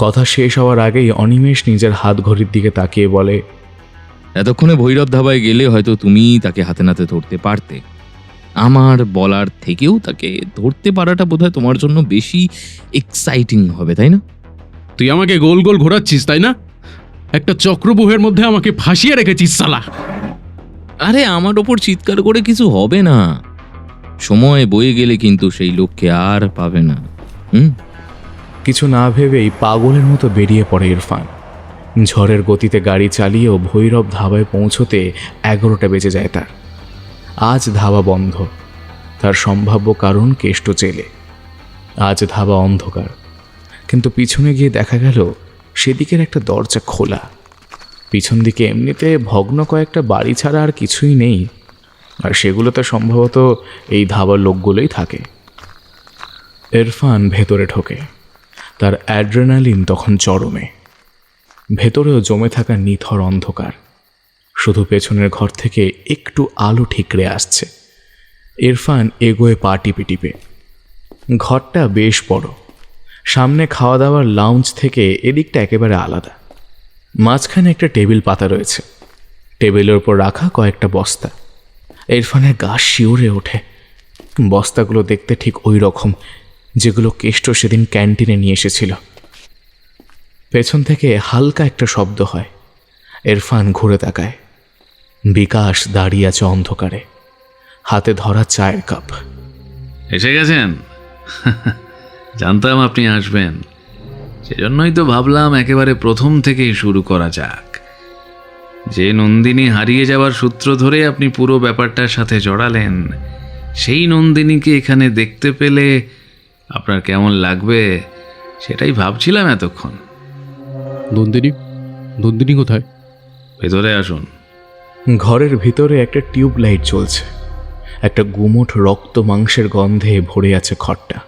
S2: কথা শেষ হওয়ার আগেই অনিমেষ নিজের হাত ঘড়ির দিকে তাকিয়ে বলে,
S1: এতক্ষণে ভৈরব ধাবায় গেলে হয়তো তুমি তাকে হাতে নাতে ধরতে পারতে। আমার বলার থেকেও তাকে ধরতে পারাটা বোধহয় তোমার জন্য বেশি এক্সাইটিং হবে, তাই না?
S4: তুই আমাকে গোল গোল ঘোরাচ্ছিস, তাই না? একটা চক্রব্যূহের মধ্যে আমাকে ফাঁসিয়ে রেখেছিস শালা।
S1: আরে আমার ওপর চিৎকার করে কিছু হবে না, সময় বয়ে গেলে কিন্তু সেই লোককে আর পাবে না।
S2: কিছু না ভেবেই পাগলের মতো বেরিয়ে পড়ে ইরফান। ঝড়ের গতিতে গাড়ি চালিয়েও ভৈরব ধাবায় পৌঁছতে 11টা বেজে যায় তার। আজ ধাবা বন্ধ, তার সম্ভাব্য কারণ কেষ্ট জেলে। আজ ধাবা অন্ধকার, কিন্তু পিছনে গিয়ে দেখা গেল সেদিকের একটা দরজা খোলা। পিছন দিকে এমনিতে ভগ্ন কয়েকটা বাড়ি ছাড়া আর কিছুই নেই, আর সেগুলোতে সম্ভবত এই ধাবার লোকগুলোই থাকে। ইরফান ভেতরে ঢোকে। তার অ্যাড্রেনালিন তখন চরমে। ভেতরেও জমে থাকা নিথর অন্ধকার, শুধু পেছনের ঘর থেকে একটু আলো ঠিকরে আসছে। ইরফান এগোয়ে পা টিপে টিপে। ঘরটা বেশ বড়, সামনে খাওয়া দাওয়ার লাউঞ্জ থেকে এদিকটা একেবারে আলাদা। মাঝখানে একটা টেবিল পাতা রয়েছে, টেবিলের উপর রাখা কয়েকটা বস্তা। ইরফানের গা শিউরে ওঠে। বস্তাগুলো দেখতে ঠিক ওই রকম যেগুলো কেষ্ট সেদিন ক্যান্টিনে নিয়ে এসেছিল। পেছন থেকে হালকা একটা শব্দ হয়। ইরফান ঘুরে তাকায়। বিকাশ দাঁড়িয়ে আছে অন্ধকারে, হাতে ধরা চায়ের কাপ।
S7: এসে গেছেন? জানতাম আপনি আসবেন, সেজন্যই তো ভাবলাম একেবারে প্রথম থেকেই শুরু করা যাক। যে নন্দিনী হারিয়ে যাওয়ার সূত্র ধরে আপনি পুরো ব্যাপারটার সাথে জড়ালেন, সেই নন্দিনীকে এখানে দেখতে পেলে আপনার কেমন লাগবে সেটাই ভাবছিলাম এতক্ষণ।
S4: নন্দিনী কোথায়?
S7: ভেতরে আসুন।
S2: ঘরের ভিতরে একটা টিউব লাইট জ্বলছে। একটা গুমোট রক্ত মাংসের গন্ধে ভরে আছে ঘরটা।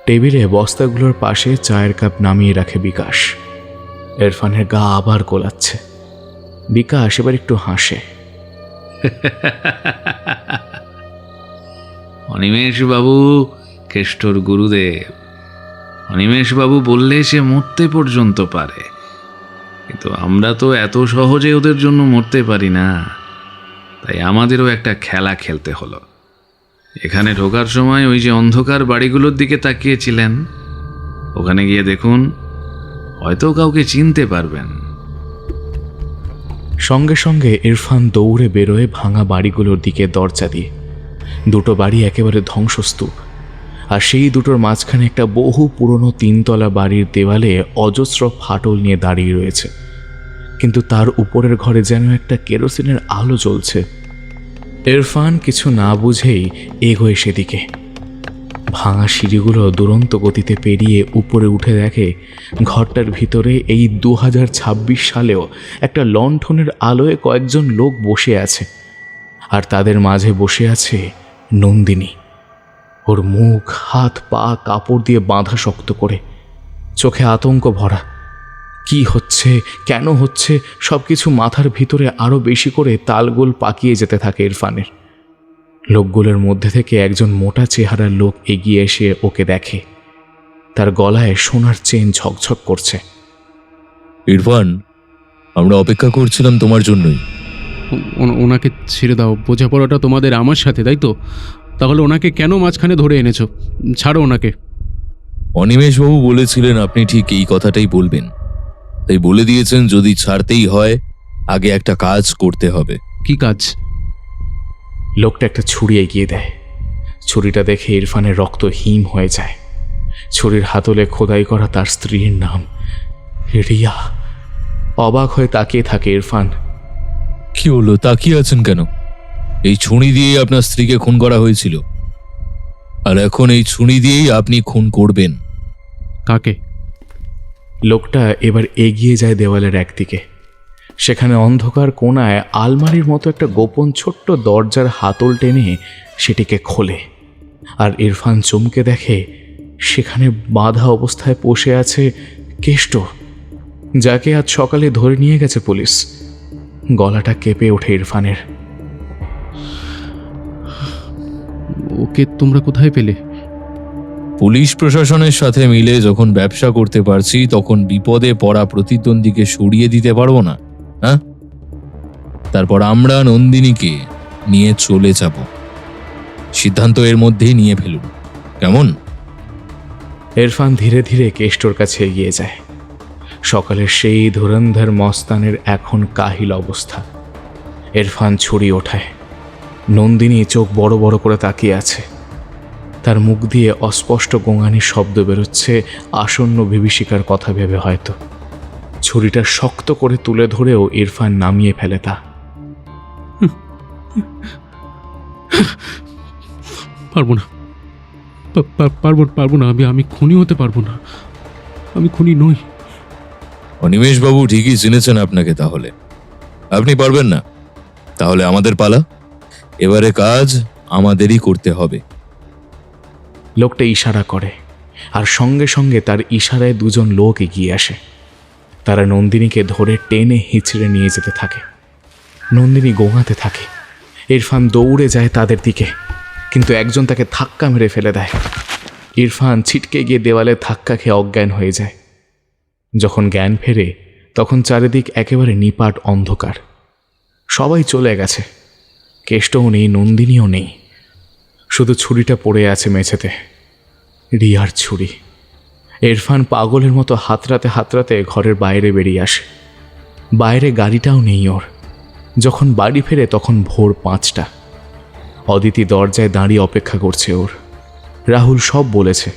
S2: টেবিলে বস্তাগুলোর পাশে চায়ের কাপ নামিয়ে রাখে বিকাশ। ইরফানের গা আবার গোলাচ্ছে। বিকাশ এবার একটু হাসে।
S7: অনিমেষ বাবু কেষ্টর গুরুদেব। অনিমেষ বাবু বললে সে মরতে পর্যন্ত পারে, কিন্তু আমরা তো এত সহজে ওদের জন্য মরতে পারি না। তাই আমাদেরও একটা খেলা খেলতে হলো। এখানে ঢোকার সময় ওই যে অন্ধকার বাড়িগুলোর দিকে তাকিয়েছিলেন, ওখানে গিয়ে দেখুন, হয়তো কাউকে চিনতে পারবেন।
S2: সঙ্গে সঙ্গে ইরফান দৌড়ে বেরোয় ভাঙা বাড়িগুলোর দিকে দরজা দিয়ে। দুটো বাড়ি একেবারে ধ্বংসস্তূপ, আর সেই দুটোর মাঝখানে একটা বহু পুরনো 3 তলা বাড়ির দেওয়ালে অজস্র ফাটল নিয়ে দাঁড়িয়ে রয়েছে, কিন্তু তার উপরের ঘরে যেন একটা কেরোসিনের আলো জ্বলছে। ইরফান কিছু না বুঝেই এগোয় সেদিকে। ভাঙা সিঁড়িগুলো দুরন্ত গতিতে পেরিয়ে উপরে উঠে দেখে ঘরটার ভিতরে এই 2026 সালেও একটা লণ্ঠনের আলোয় কয়েকজন লোক বসে আছে, আর তাদের মাঝে বসে আছে নন্দিনী। ওর মুখ, হাত, পা কাপড় দিয়ে বাঁধা শক্ত করে, চোখে আতঙ্ক ভরা। কি হচ্ছে, কেন হচ্ছে, সবকিছু মাথার ভিতরে আরো বেশি করে তালগোল পাকিয়ে যেতে থাকে ইরফানের। লোকগুলোর মধ্যে থেকে একজন মোটা চেহারার লোক এগিয়ে এসে ওকে দেখে। তার গলায় সোনার চেন ঝকঝক করছে।
S1: ইরফান, আমরা অপেক্ষা করছিলাম তোমার জন্যই।
S4: ওনাকে ছেড়ে দাও, বোঝাপড়াটা তোমাদের আমার সাথে, তাই তো? তাহলে ওনাকে কেন মাঝখানে ধরে এনেছো? ছাড়ো ওনাকে।
S1: অনিমেষবাবু বলেছিলেন আপনি ঠিক এই কথাটাই বলবেন, তাই বলে দিয়েছেন যদি ছাড়তেই হয় আগে একটা কাজ করতে হবে।
S4: কি কাজ?
S2: লোকটা একটা ছুরি এগিয়ে দেয়। ছুরিটা দেখে ইরফানের রক্ত হিম হয়ে যায়। ছুরির হাতলে খোদাই করা তার স্ত্রীর নাম রিয়া। অবাক হয়ে তাকিয়ে থাকে ইরফান।
S1: কি হলো, তাকিয়ে আছেন কেন? এই ছুরি দিয়েই আপনার স্ত্রীকে খুন করা হয়েছিল, আর এখন এই ছুরি দিয়েই আপনি খুন করবেন।
S4: কাকে?
S2: লোকটা এবার এগিয়ে যায় দেওয়ালের একদিকে। সেখানে অন্ধকার কোণায় আলমারির মতো একটা গোপন ছোট্ট দরজার হাতল টেনে সেটিকে খোলে, আর ইরফান চমকে দেখে সেখানে বাঁধা অবস্থায় বসে আছে কেষ্ট, যাকে আজ সকালে ধরে নিয়ে গেছে পুলিশ। গলাটা কেঁপে ওঠে ইরফানের।
S4: ওকে তোমরা কোথায় পেলে?
S1: পুলিশ প্রশাসনের সাথে মিলে যখন ব্যবসা করতে পারছি, তখন বিপদে পড়া প্রতিদ্বন্দ্বীকে সরিয়ে দিতে পারবো না? হ্যাঁ, তারপর আমরা নন্দিনীকে নিয়ে চলে যাব। সিদ্ধান্ত এর মধ্যেই নিয়ে ফেলুন, কেমন?
S2: ইরফান ধীরে ধীরে কেষ্টর কাছে এগিয়ে যায়। সকালের সেই ধুরন্ধর মস্তানের এখন কাহিল অবস্থা। ইরফান ছুরি ওঠায়। নন্দিনী চোখ বড় বড় করে তাকিয়ে আছে। তার মুখ দিয়ে অস্পষ্ট গোঙানির শব্দ বেরোচ্ছে, আসন্ন বিভীষিকার কথা ভেবে হয়তো। ছুরিটা শক্ত করে তুলে ধরেও ইরফান নামিয়ে ফেলে তা।
S4: পারবো না, পারবো না। আমি খুনি হতে পারবো না। আমি খুনি নই।
S1: অনিমেষবাবু ঠিকই চিনেছেন আপনাকে। তাহলে আপনি পারবেন না? তাহলে আমাদের পালা। এবারে কাজ আমাদেরই করতে হবে।
S2: লোকটা ইশারা করে, আর সঙ্গে সঙ্গে তার ইশারায় দুজন লোক এগিয়ে আসে। তারা নন্দিনীকে ধরে টেনে হিঁচড়ে নিয়ে যেতে থাকে। নন্দিনী গোঙাতে থাকে। ইরফান দৌড়ে যায় তাদের দিকে, কিন্তু একজন তাকে ধাক্কা মেরে ফেলে দেয়। ইরফান ছিটকে গিয়ে দেওয়ালে ধাক্কা খেয়ে অজ্ঞান হয়ে যায়। যখন জ্ঞান ফেরে, তখন চারিদিক একেবারে নিপাট অন্ধকার। সবাই চলে গেছে। কেষ্টও নেই, নন্দিনীও নেই। শুধু ছুরিটা পড়ে আছে মেঝেতে, রিয়ার ছুরি। ইরফান পাগলের মতো হাতড়াতে হাতড়াতে ঘরের বাইরে বেরিয়ে আসে। বাইরে গাড়িটাও নেই ওর। যখন বাড়ি ফেরে তখন ভোর 5টা। অদিতি দরজায় দাঁড়িয়ে অপেক্ষা করছে ওর। রাহুল সব বলেছে।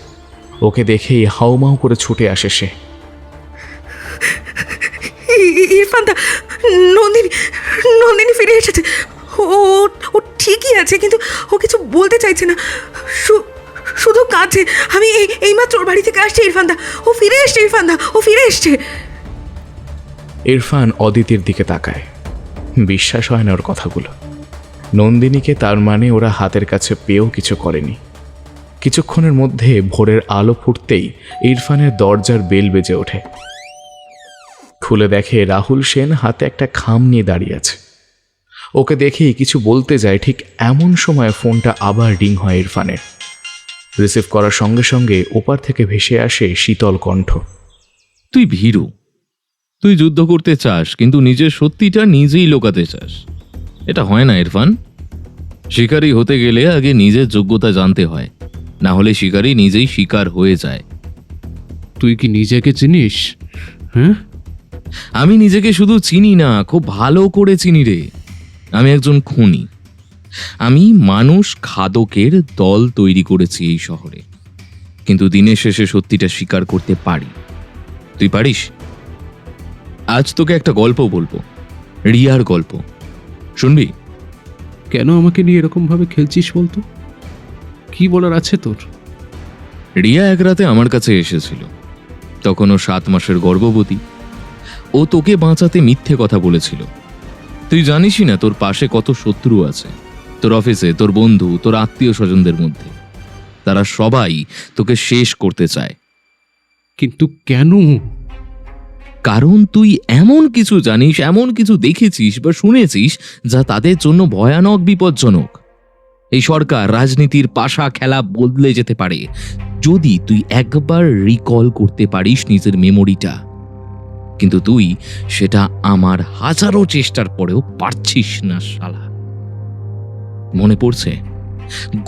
S2: ওকে দেখেই হাউমাউ করে ছুটে আসে সে।
S3: ইরফান দা, নন্দিনী ফিরে এসেছে। ও ঠিকই আছে, কিন্তু ও কিছু বলতে চাইছে না, শুধু কাঁদছে। আমি এইমাত্র ওর বাড়ি থেকে আসছি ইরফান দা। ও ফিরে এসছে ইরফান দা, ও ফিরে এসছে।
S2: ইরফান অদিতির দিকে তাকায়। বিশ্বাস হয় না ওর কথাগুলো। নন্দিনীকে তার মানে ওরা হাতের কাছে পেয়েও কিছু করেনি। কিছুক্ষণের মধ্যে ভোরের আলো ফুটতেই ইরফানের দরজার বেল বেজে ওঠে। খুলে দেখে রাহুল সেন হাতে একটা খাম নিয়ে দাঁড়িয়ে আছে। ওকে দেখেই কিছু বলতে যায়, ঠিক এমন সময় ফোনটা আবার রিং হয় ইরফানের। রিসিভ করার সঙ্গে সঙ্গে ওপার থেকে ভেসে আসে শীতল কণ্ঠ।
S1: তুই ভীরু, তুই যুদ্ধ করতে চাস কিন্তু নিজের সত্যিটা নিজেই লোকাতে চাস। এটা হয় না ইরফান। শিকারী হতে গেলে আগে নিজের যোগ্যতা জানতে হয়, না হলে শিকারী নিজেই শিকার হয়ে যায়।
S4: তুই কি নিজেকে চিনিস? হ্যাঁ,
S1: আমি নিজেকে শুধু চিনি না, খুব ভালো করে চিনি রে। আমি একজন খুনি। আমি মানুষ খাদকের দল তৈরি করেছি এই শহরে, কিন্তু দিনের শেষে সত্যিটা স্বীকার করতে পারি। তুই পারিস? আজ তোকে একটা গল্প বলবো, রিয়ার গল্প। শুনবি?
S4: কেন আমাকে নিয়ে এরকম ভাবে খেলছিস বলতো? কি বলার আছে তোর?
S1: রিয়া এক রাতে আমার কাছে এসেছিল। তখন ও 7 মাসের গর্ভবতী। ও তোকে বাঁচাতে মিথ্যে কথা বলেছিল। তুই জানিসই না তোর পাশে কত শত্রু আছে, তোর অফিসে, তোর বন্ধু, তোর আত্মীয় স্বজনদের মধ্যে। তারা সবাই তোকে শেষ করতে চায়।
S4: কিন্তু কেন?
S1: কারণ তুই এমন কিছু জানিস, এমন কিছু দেখেছিস বা শুনেছিস যা তাদের জন্য ভয়ানক বিপজ্জনক। এই সরকার রাজনীতির পাশা খেলা বদলে যেতে পারে যদি তুই একবার রিকল করতে পারিস নিজের মেমোরিটা। কিন্তু তুই সেটা আমার হাজারো চেষ্টার পরেও পারছিস না শালা। মনে পড়ছে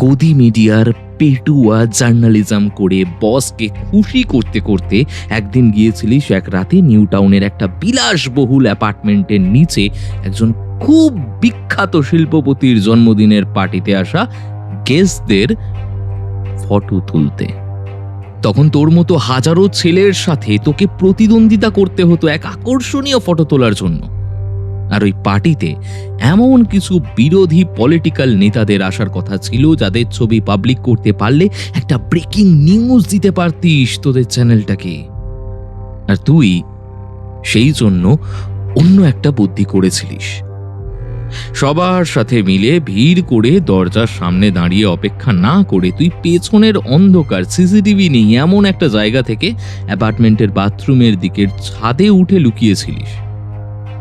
S1: গদি মিডিয়ার পেটুয়া জার্নালিজম করে বসকে খুশি করতে করতে একদিন গিয়েছিলিস এক রাতে নিউ টাউনের একটা বিলাসবহুল অ্যাপার্টমেন্টের নিচে একজন খুব বিখ্যাত শিল্পপতির জন্মদিনের পার্টিতে আসা গেস্টদের ফটো তুলতে। তখন তোর মতো হাজারো ছেলের সাথে তোকে প্রতিদ্বন্দ্বিতা করতে হতো এক আকর্ষণীয় ফটো তোলার জন্য। আর ওই পার্টিতে এমন কিছু বিরোধী পলিটিক্যাল নেতাদের আসার কথা ছিল যাদের ছবি পাবলিক করতে পারলে একটা ব্রেকিং নিউজ দিতে পারতিস তোদের চ্যানেলটাকে। আর তুই সেই জন্য অন্য একটা বুদ্ধি করেছিলিস। সবার সাথে মিলে ভিড় করে দরজার সামনে দাঁড়িয়ে অপেক্ষা না করে তুই পেছনের অন্ধকার সিসিটিভি নিয়ে এমন একটা জায়গা থেকে অ্যাপার্টমেন্টের বাথরুমের দিকের ছাদে উঠে লুকিয়েছিলিস।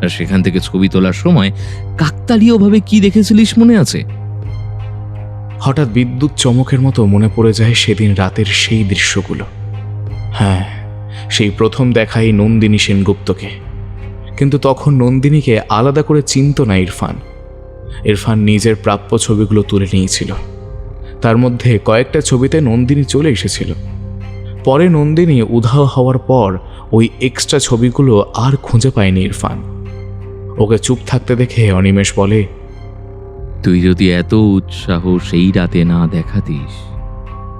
S1: আর সেখান থেকে ছবি তোলার সময় কাকতালীয়ভাবে কি দেখেছিলিস মনে আছে?
S2: হঠাৎ বিদ্যুৎ চমকের মতো মনে পড়ে যায় সেদিন রাতের সেই দৃশ্যগুলো। হ্যাঁ, সেই প্রথম দেখাই নন্দিনী সেনগুপ্তকে। কিন্তু তখন নন্দিনীকে আলাদা করে চিনত না ইরফান। ইরফান নিজের প্রাপ্য ছবিগুলো তুলে নিয়েছিল। তার মধ্যে কয়েকটা ছবিতে নন্দিনী চলে এসেছিল। পরে নন্দিনী উধাও হওয়ার পর ওই এক্সট্রা ছবিগুলো আর খুঁজে পায়নি ইরফান। ওকে চুপ থাকতে দেখে অনিমেষ বলে,
S1: তুই যদি এত উৎসাহ সেই রাতে না দেখাতিস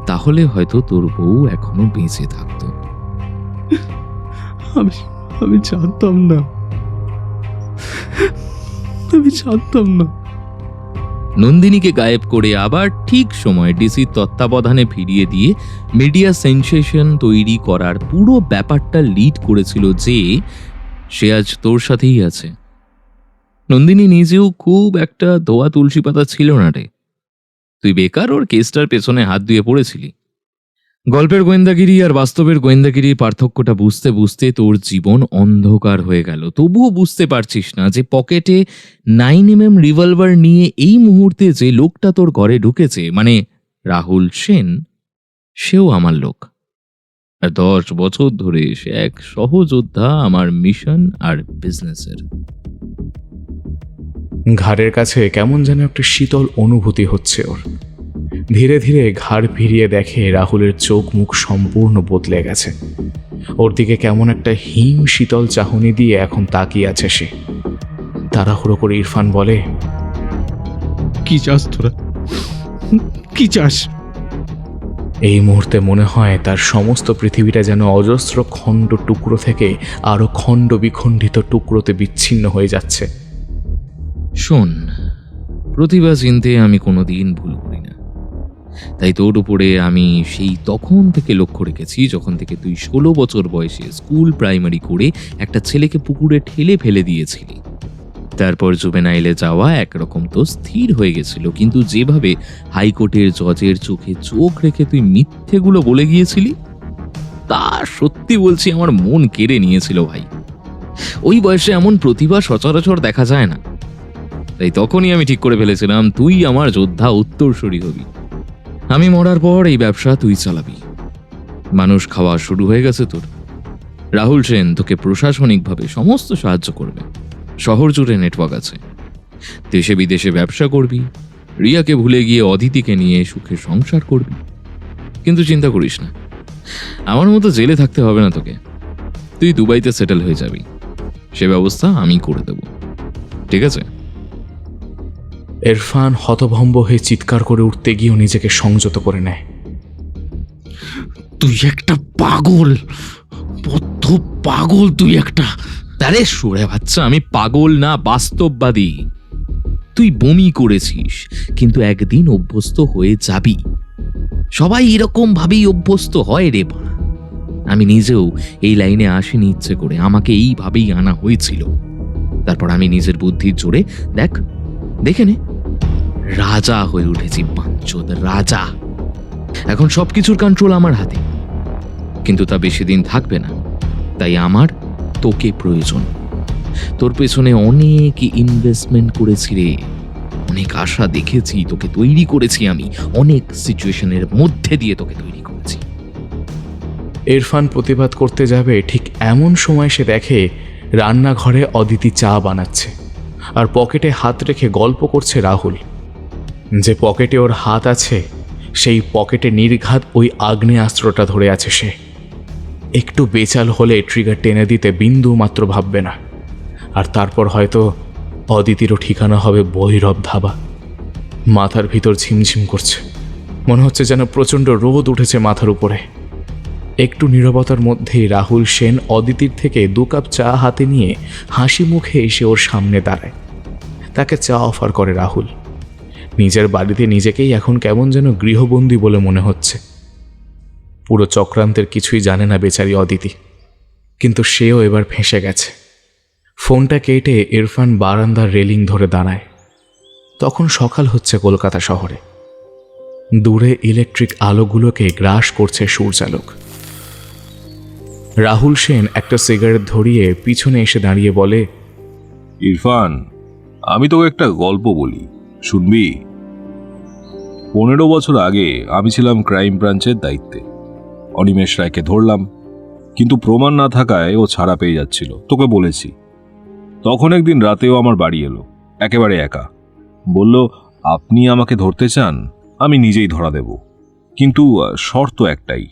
S1: তাহলে হয়তো তোর বউ এখনো বেঁচে থাকতো।
S4: আমি জানতাম না, আমি জানতাম না।
S1: নন্দিনীকে গায়েব করে আবার ঠিক সময় ডিসির তত্ত্বাবধানে ফিরিয়ে দিয়ে মিডিয়া সেন্সেশন তৈরি করার পুরো ব্যাপারটা লিড করেছিল যে সে আজ তোর সাথেই আছে। নন্দিনী নিজেও খুব একটা ধোয়া তুলসী পাতা ছিল না রে। তুই বেকার ওর কেসটার পেছনে হাত দিয়ে পড়েছিলি। গল্পের গোয়েন্দাগিরি আর বাস্তবের গোয়েন্দাগিরির পার্থক্যটা বুঝতে বুঝতে তোর জীবন অন্ধকার হয়ে গেল। তবুও বুঝতে পারছিস না যে পকেটে 9mm রিভলভার নিয়ে এই মুহূর্তে যে লোকটা তোর ঘরে ঢুকেছে, মানে রাহুল সেন, সেও আমার লোক। আর 10 বছর ধরে সে এক সহযোদ্ধা আমার মিশন আর বিজনেসের।
S2: ঘাড়ের কাছে কেমন যেন একটা শীতল অনুভূতি হচ্ছে ওর। ধীরে ধীরে ঘাড় ফিরিয়ে দেখে রাহুলের চোখ মুখ সম্পূর্ণ বদলে গেছে। ওর দিকে কেমন একটা হিম শীতল চাহনি দিয়ে এখন তাকিয়ে আছে সে। তাড়াহুড়ো করে ইরফান বলে,
S4: কি চাস তোরা? কি চাস?
S2: এই মুহূর্তে মনে হয় তার সমস্ত পৃথিবীটা যেন অজস্র খণ্ড টুকরো থেকে আরো খণ্ড বিখণ্ডিত টুকরোতে বিচ্ছিন্ন হয়ে যাচ্ছে।
S1: শোন, প্রতিভা চিনতে আমি কোনোদিন ভুল করি না। তাই তোর উপরে আমি সেই তখন থেকে লক্ষ্য রেখেছি যখন থেকে তুই 16 বছর বয়সে স্কুল প্রাইমারি করে একটা ছেলেকে পুকুরে ঠেলে ফেলে দিয়েছিলি। তারপর জুবেনাইলে যাওয়া একরকম তো স্থির হয়ে গেছিল, কিন্তু যেভাবে হাইকোর্টের জজের চোখে চোখ রেখে তুই মিথ্যেগুলো বলে গিয়েছিলি, তা সত্যি বলছি আমার মন কেড়ে নিয়েছিল ভাই। ওই বয়সে এমন প্রতিভা সচরাচর দেখা যায় না। তাই তখনই আমি ঠিক করে ফেলেছিলাম তুই আমার যোদ্ধা উত্তরসূরি হবি। আমি মরার পর এই ব্যবসা তুই চালাবি। মানুষ খাওয়া শুরু হয়ে গেছে তোর। রাহুল সেন তোকে প্রশাসনিকভাবে সমস্ত সাহায্য করবে। শহর জুড়ে নেটওয়ার্ক আছে। দেশে বিদেশে ব্যবসা করবি, রিয়াকে ভুলে গিয়ে অদিতিকে নিয়ে সুখে সংসার করবি। কিন্তু চিন্তা করিস না, আমার মতো জেলে থাকতে হবে না তোকে। তুই দুবাইতে সেটেল হয়ে যাবি, সে ব্যবস্থা আমি করে দেব, ঠিক আছে?
S2: ইরফান হতভম্ব হয়ে চিৎকার করে উঠতে গিয়েও নিজেকে সংযত করে নেয়।
S4: তুই একটা পাগল, বদ্ধ পাগল তুই একটা।
S1: আরে সুরে বাচ্চা, আমি পাগল না, বাস্তববাদী। তুই বমি করেছিস, কিন্তু একদিন অভ্যস্ত হয়ে যাবি। সবাই এরকম ভাবেই অভ্যস্ত হয় রে বাড়া। আমি নিজেও এই লাইনে আসিনি ইচ্ছে করে, আমাকে এইভাবেই আনা হয়েছিল। তারপর আমি নিজের বুদ্ধির জোরে দেখে নে, রাজা হয়ে উঠেছি, বাঞ্চোদ রাজা। এখন সবকিছুর কন্ট্রোল আমার হাতে, কিন্তু তা বেশি দিন থাকবে না। তাই আমার তোকে প্রয়োজন। তোর পেছনে অনেক ইনভেস্টমেন্ট করেছি রে, অনেক আশা দেখেছি, তোকে তৈরি করেছি আমি, অনেক সিচুয়েশনের মধ্যে দিয়ে তোকে তৈরি করেছি।
S2: ইরফান প্রতিবাদ করতে যাবে, ঠিক এমন সময় সে দেখে রান্নাঘরে অদিতি চা বানাচ্ছে, আর পকেটে হাত রেখে গল্প করছে রাহুল। যে পকেটে ওর হাত আছে, সেই পকেটে নির্ঘাত ওই আগ্নেয়াস্ত্রটা ধরে আছে সে। একটু বেচাল হলে ট্রিগার টেনে দিতে বিন্দু মাত্র ভাববে না। আর তারপর হয়তো অদিতিরও ঠিকানা হবে ভৈরব ধাবা। মাথার ভিতর ঝিমঝিম করছে, মনে হচ্ছে যেন প্রচণ্ড রোদ উঠেছে মাথার উপরে। একটু নীরবতার মধ্যেই রাহুল সেন অদিতির থেকে 2 কাপ চা হাতে নিয়ে হাসি মুখে এসে ওর সামনে দাঁড়ায়। তাকে চা অফার করে রাহুল। নিজের বাড়িতে নিজেকেই এখন কেমন যেন গৃহবন্দী বলে মনে হচ্ছে। পুরো চক্রান্তের কিছুই জানে না বেচারি অদিতি, কিন্তু সেও এবার ফেঁসে গেছে। ফোনটা কেটে ইরফান বারান্দার রেলিং ধরে দাঁড়ায়। তখন সকাল হচ্ছে কলকাতা শহরে। দূরে ইলেকট্রিক আলোগুলোকে গ্রাস করছে সূর্যালোক। রাহুল সেন একটা সিগারেট ধরিয়ে পিছনে এসে দাঁড়িয়ে বলে,
S9: ইরফান, আমি তোকে একটা গল্প বলি, শুনবি? 15 বছর আগে আমি ছিলাম ক্রাইম ব্রাঞ্চের দায়িত্বে। অনিমেষ রায়কে ধরলাম, কিন্তু প্রমাণ না থাকায় ও ছাড়া পেয়ে যাচ্ছিল, তোকে বলেছি। তখন একদিন রাতেও আমার বাড়ি এলো, একেবারে একা। বলল, আপনি আমাকে ধরতে চান, আমি নিজেই ধরা দেব, কিন্তু শর্ত একটাই,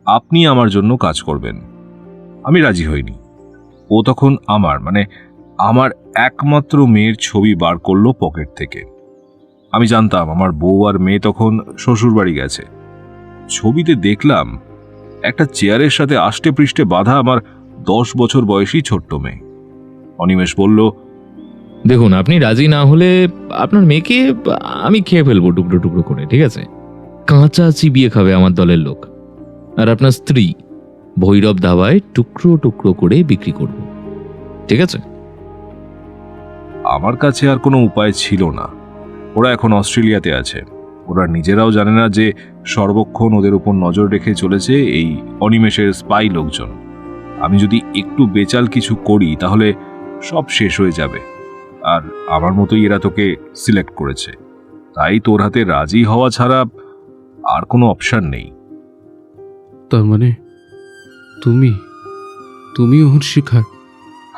S9: আপনি আমার জন্য কাজ করবেন। আমি রাজি হইনি। ও তখন আমার একমাত্র মেয়ের ছবি বার করলো পকেট থেকে। আমি জানতাম আমার বউ আর মেয়ে তখন শ্বশুর বাড়ি গেছে। ছবিতে দেখলাম একটা চেয়ারের সাথে আষ্টে পৃষ্ঠে বাঁধা আমার 10 বছর বয়সী ছোট্ট মেয়ে। অনিমেষ বলল,
S1: দেখুন, আপনি রাজি না হলে আপনার মেয়েকে আমি খেয়ে ফেলবো টুকরো টুকরো করে, ঠিক আছে? কাঁচা চিবিয়ে খাবে আমার দলের লোক। আর আপনার স্ত্রী ভৈরব ধাবায় টুকরো টুকরো করে বিক্রি করব, ঠিক আছে?
S9: আমার কাছে আর কোনো উপায় ছিল না। ওরা এখন অস্ট্রেলিয়াতে আছে। ওরা নিজেরাও জানে না যে সর্বক্ষণ ওদের উপর নজর রেখে চলেছে এই অনিমেষের স্পাই লোকজন। আমি যদি একটু বেচাল কিছু করি তাহলে সব শেষ হয়ে যাবে। আর আমার মতোই এরা তোকে সিলেক্ট করেছে, তাই তোর হাতে রাজি হওয়া ছাড়া আর কোনো অপশন নেই।
S4: তার মানে তুমি ওর শিকার?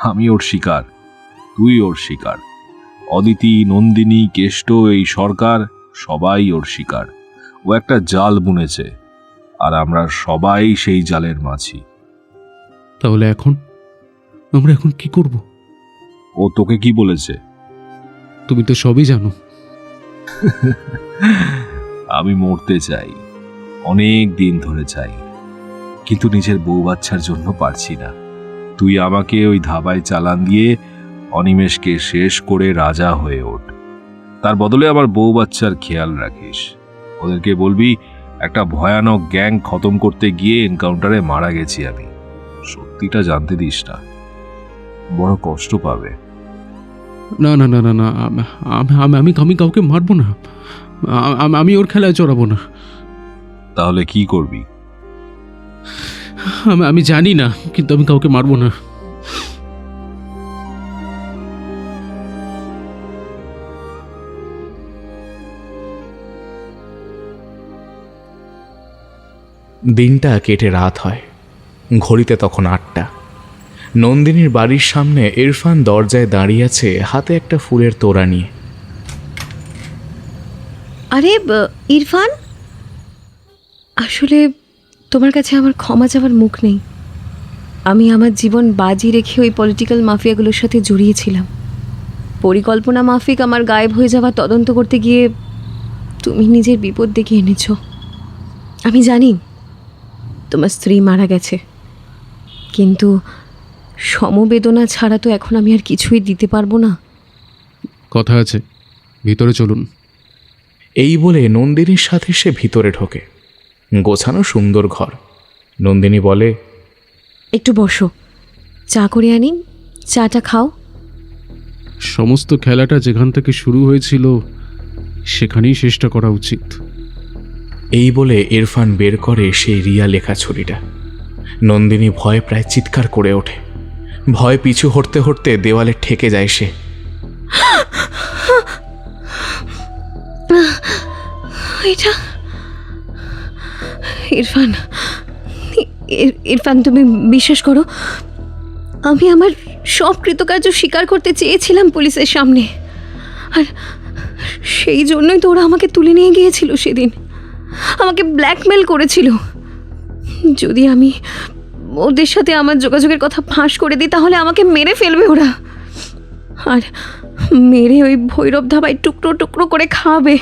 S9: আমি ওর শিকার, তুই ওর শিকার। অদিতি, নন্দিনী, কেষ্ট, এই সরকার সবাই ওর শিকার। ও একটা জাল বুনেছে, আর আমরা সবাই সেই জালের মাছি।
S4: তাহলে আমরা এখন কি করব?
S9: ও তোকে কি বলেছে?
S4: তুমি তো সবই জানো।
S9: আমি মরতে চাই, অনেক দিন ধরে চাই, কিন্তু নিজের বউ বাচ্চার জন্য পারছি না। তুই আমাকে ওই ধাবায় চালান দিয়ে অনিমেষকে শেষ করে রাজা হয়ে ওঠ। তার বদলে আমার বউ বাচ্চার খেয়াল রাখিস। ওদেরকে বলবি একটা ভয়ানক গ্যাং খতম করতে গিয়ে এনকাউন্টারে মারা গেছি আমি। সত্যিটা জানতে দিস না, বড় কষ্ট পাবে।
S4: না না না না না আমি আমি কাউকে মারবো না। আমি ওর খেলায় চড়াবো না।
S9: তাহলে কি করবি?
S4: আমি জানি না, কিন্তু আমি কাউকে মারবো না।
S2: দিনটা কেটে রাত হয়। ঘড়িতে তখন 8টা। নন্দিনীর বাড়ির সামনে ইরফান দরজায় দাঁড়িয়ে আছে, হাতে একটা ফুলের তোড়া নিয়ে।
S10: আরে ইরফান, আসলে তোমার কাছে আমার ক্ষমা চাওয়ার মুখ নেই। আমি আমার জীবন বাজি রেখে ওই পলিটিক্যাল মাফিয়াগুলোর সাথে জড়িয়েছিলাম। পরিকল্পনা মাফিক আমার গায়েব হয়ে যাওয়া তদন্ত করতে গিয়ে তুমি নিজের বিপদ ডেকে এনেছ। আমি জানি তোমার স্ত্রী মারা গেছে, কিন্তু সমবেদনা ছাড়া তো এখন আমি আর কিছুই দিতে পারবো না।
S4: কথা আছে, ভিতরে চলুন।
S2: এই বলে নন্দিনীর সাথে সে ভিতরে ঢোকে। গোছানো সুন্দর ঘর। নন্দিনী বলে,
S10: একটু বসো, চা করে আনি, চাটা খাও।
S4: সমস্ত খেলাটা যেখান থেকে শুরু হয়েছিল সেখানেই শেষটা করা উচিত।
S2: এই বলে ইরফান বের করে সেই রিয়া লেখা ছড়িটা। নন্দিনী ভয়ে প্রায় চিৎকার করে ওঠে। ভয় পিছু হটতে হটতে দেওয়ালে ঠেকে যায় সে।
S10: এটা ইরফান, ইরফান তুমি বিশ্বাস করো, আমি আমার সব কৃতকার্য স্বীকার করতে চেয়েছিলাম পুলিশের সামনে, আর সেই জন্যই তো ওরা আমাকে তুলে নিয়ে গিয়েছিল সেদিন। আমাকে ব্ল্যাকমেল করেছিল। যদি আমি ওদের সাথে আমার যোগাযোগের কথা ফাঁস করে দিই তাহলে আমাকে মেরে ফেলবে ওরা, আর মেরে ওই ভৈরব ধাবায় টুকরো টুকরো করে খাওয়াবে।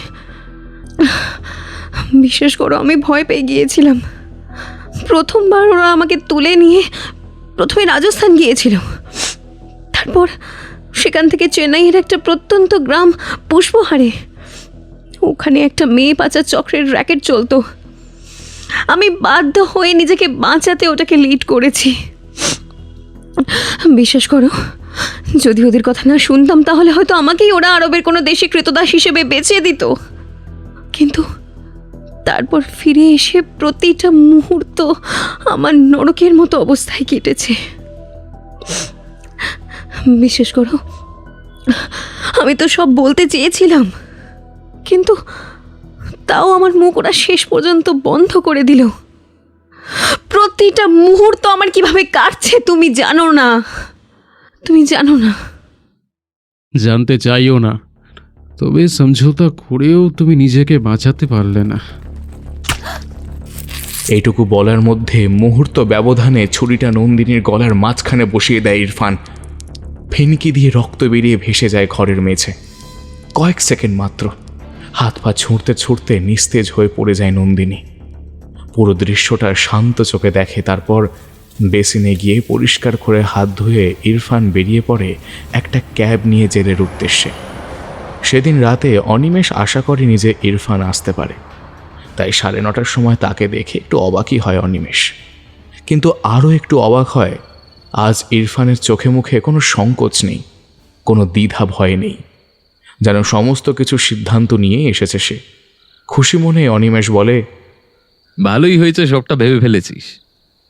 S10: বিশ্বাস করো, আমি ভয় পেয়ে গিয়েছিলাম। প্রথমবার ওরা আমাকে তুলে নিয়ে প্রথমে রাজস্থান গিয়েছিল, তারপর সেখান থেকে চেন্নাইয়ের একটা প্রত্যন্ত গ্রাম পুষ্পহারে, ওখানে একটা মেয়ে পাচার চক্রের র্যাকেট চলতো। আমি বাধ্য হয়ে নিজেকে বাঁচাতে ওটাকে লিড করেছি। বিশ্বাস করো, যদি ওদের কথা না শুনতাম তাহলে হয়তো আমাকেই ওরা আরবের কোনো দেশে কৃতদাস হিসেবে বেচে দিত। কিন্তু তারপর ফিরে এসে প্রতিটা মুহূর্ত আমার নরকের মতো অবস্থায় কেটেছে। বিশ্বাস করো, আমি তো সব বলতে চেয়েছিলাম, কিন্তু তাও আমার মুখ ওরা শেষ পর্যন্ত বন্ধ করে দিল। প্রতিটা মুহূর্ত আমার কিভাবে কাটছে তুমি জানো না, তুমি জানো না।
S4: জানতে চাইও না, তবে সমঝোতা করেও তুমি নিজেকে বাঁচাতে পারলে না।
S2: এইটুকু বলার মধ্যে মুহূর্ত ব্যবধানে ছুরিটা নন্দিনীর গলার মাঝখানে বসিয়ে দেয় ইরফান। ফিনকি দিয়ে রক্ত বেরিয়ে ভেসে যায় ঘরের মেঝে। কয়েক সেকেন্ড মাত্র। হাত পা ছুঁড়তে ছুঁড়তে নিস্তেজ হয়ে পড়ে যায় নন্দিনী। পুরো দৃশ্যটা শান্ত চোখে দেখে, তারপর বেসিনে গিয়ে পরিষ্কার করে হাত ধুয়ে ইরফান বেরিয়ে পড়ে একটা ক্যাব নিয়ে জেলের উদ্দেশ্যে। সেদিন রাতে অনিমেষ আশা করেনি যে ইরফান আসতে পারে, তাই 9:30টার সময় তাকে দেখে একটু অবাকই হয় অনিমেষ। কিন্তু আরও একটু অবাক হয়, আজ ইরফানের চোখে মুখে কোনো সংকোচ নেই, কোনো দ্বিধা ভয় নেই, যেন সমস্ত কিছু সিদ্ধান্ত নিয়ে এসেছে সে। খুশি মনে অনিমেষ বলে,
S1: ভালোই হয়েছে সবটা ভেবে ফেলেছিস।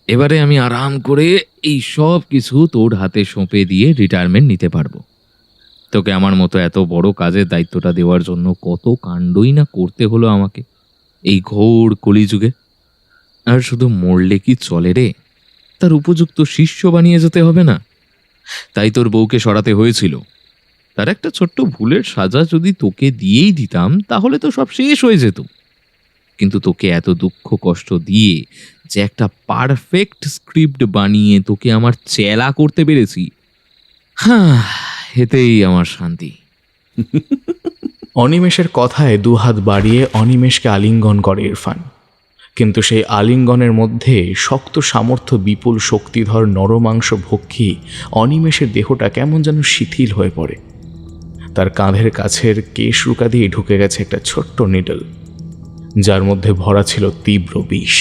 S1: এবারে আমি আরাম করে এই সব কিছু তোর হাতে সঁপে দিয়ে রিটায়ারমেন্ট নিতে পারবো। তোকে আমার মতো এত বড় কাজের দায়িত্বটা দেওয়ার জন্য কত কাণ্ডই না করতে হলো আমাকে এই ঘোর কলিযুগে। আর শুধু মরলে কি চলে রে, তার উপযুক্ত শিষ্য বানিয়ে যেতে হবে না? তাই তোর বউকে সরাতে হয়েছিল। তার একটা ছোট্ট ভুলের সাজা যদি তোকে দিয়েই দিতাম তাহলে তো সব শেষ হয়ে যেত। কিন্তু তোকে এত দুঃখ কষ্ট দিয়ে যে একটা পারফেক্ট স্ক্রিপ্ট বানিয়ে তোকে আমার চেলা করতে পেরেছি, হ্যাঁ, এতেই আমার শান্তি।
S2: অনিমেষের কথায় দুহাত বাড়িয়ে অনিমেষকে আলিঙ্গন করে ইরফান। কিন্তু সেই আলিঙ্গনের মধ্যে শক্ত সামর্থ্য, বিপুল শক্তিধর নরমাংস ভক্ষী অনিমেষের দেহটা কেমন যেন শিথিল হয়ে পড়ে। তার কাঁধের কাছের কেশ রুকা দিয়ে ঢুকে গেছে একটা ছোট্ট নিডল, যার মধ্যে ভরা ছিল তীব্র বিষ।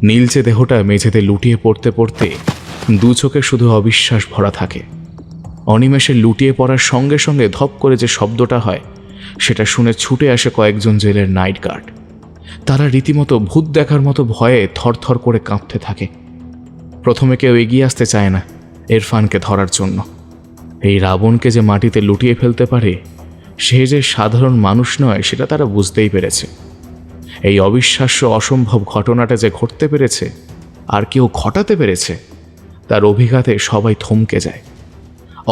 S2: নীলচে দেহটা মেঝেতে লুটিয়ে পড়তে পড়তে দু চোখে শুধু অবিশ্বাস ভরা থাকে। অনিমেষের লুটিয়ে পড়ার সঙ্গে সঙ্গে ধপ করে যে শব্দটা হয় সেটা শুনে ছুটে আসে কয়েকজন জেলের নাইট গার্ড। তারা রীতিমতো ভূত দেখার মতো ভয়ে থরথর করে কাঁপতে থাকে। প্রথমে কেউ এগিয়ে আসতে চায় না ইরফানকে ধরার জন্য। এই রাবণকে যে মাটিতে লুটিয়ে ফেলতে পারে সে যে সাধারণ মানুষ নয় সেটা তারা বুঝতেই পেরেছে। এই অবিশ্বাস্য অসম্ভব ঘটনাটা যে ঘটতে পেরেছে আর কেউ ঘটাতে পেরেছে তার অভিঘাতে সবাই থমকে যায়।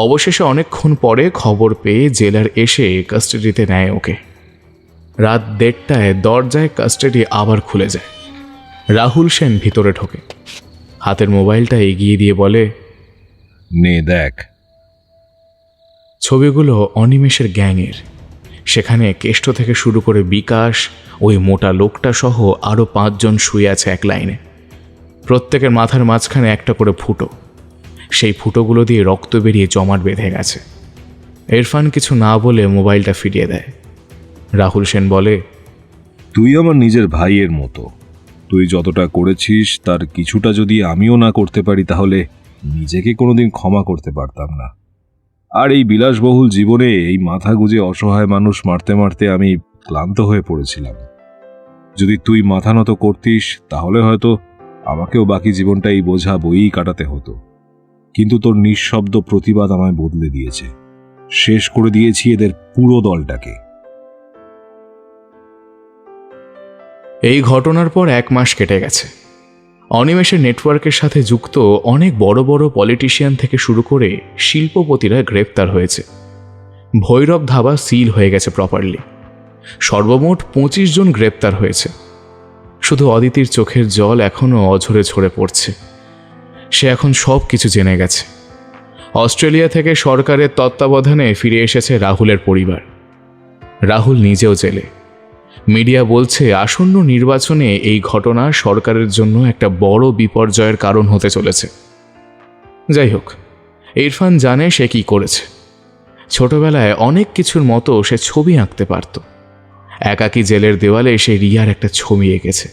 S2: অবশেষে অনেকক্ষণ পরে খবর পেয়ে জেলার এসে কাস্টাডিতে নেয় ওকে। রাত 1:30টায় দরজায় কাস্টাডি আবার খুলে যায়। রাহুল সেন ভিতরে ঢোকে, হাতের মোবাইলটা এগিয়ে দিয়ে বলে,
S9: নে দেখ।
S2: ছবিগুলো অনিমেষের গ্যাংয়ের। সেখানে কেষ্ট থেকে শুরু করে বিকাশ, ওই মোটা লোকটা সহ আরও 5 জন শুয়ে আছে এক লাইনে। প্রত্যেকের মাথার মাঝখানে একটা করে ফুটো। সেই ফুটোগুলো দিয়ে রক্ত বেরিয়ে জমাট বেঁধে গেছে। ইরফান কিছু না বলে মোবাইলটা ফিরিয়ে দেয়। রাহুল সেন বলে,
S9: তুই আমার নিজের ভাইয়ের মতো। তুই যতটা করেছিস তার কিছুটা যদি আমিও না করতে পারি তাহলে নিজেকে কোনোদিন ক্ষমা করতে পারতাম না। আর এই বিলাসবহুল জীবনে এই মাথা গুজে অসহায় মানুষ মারতে মারতে আমি ক্লান্ত হয়ে পড়েছিলাম। যদি তুই মাথা নত করতিস তাহলে হয়তো আমাকেও বাকি জীবনটা এই বোঝা বইই কাটাতে হতো। কিন্তু তোর নিঃশব্দ প্রতিবাদ আমায় বদলে দিয়েছে। শেষ করে দিয়েছি এদের পুরো দলটাকে।
S2: এই ঘটনার পর 1 মাস কেটে গেছে। অনিমেষের নেটওয়ার্কের সাথে যুক্ত অনেক বড় বড় পলিটিশিয়ান থেকে শুরু করে শিল্পপতিরা গ্রেপ্তার হয়েছে। ভৈরব ধাবা সিল হয়ে গেছে প্রপারলি। সর্বমোট 25 জন গ্রেপ্তার হয়েছে। শুধু অদিতির চোখের জল এখনও অঝরে ঝরে পড়ছে। সে এখন সব কিছু জেনে গেছে। অস্ট্রেলিয়া থেকে সরকারের তত্ত্বাবধানে ফিরে এসেছে রাহুলের পরিবার। রাহুল নিজেও জেলে। মিডিয়া বলছে আসন্ন নির্বাচনে এই ঘটনা সরকারের জন্য একটা বড় বিপর্যয়ের কারণ হতে চলেছে। যাই হোক, ইরফান জানে সে কি করেছে। ছোটবেলায় অনেক কিছুর মতো সে ছবি আঁকতে পারত। একাকী জেলের দেওয়ালে সে রিয়ার একটা ছবি এঁকেছে।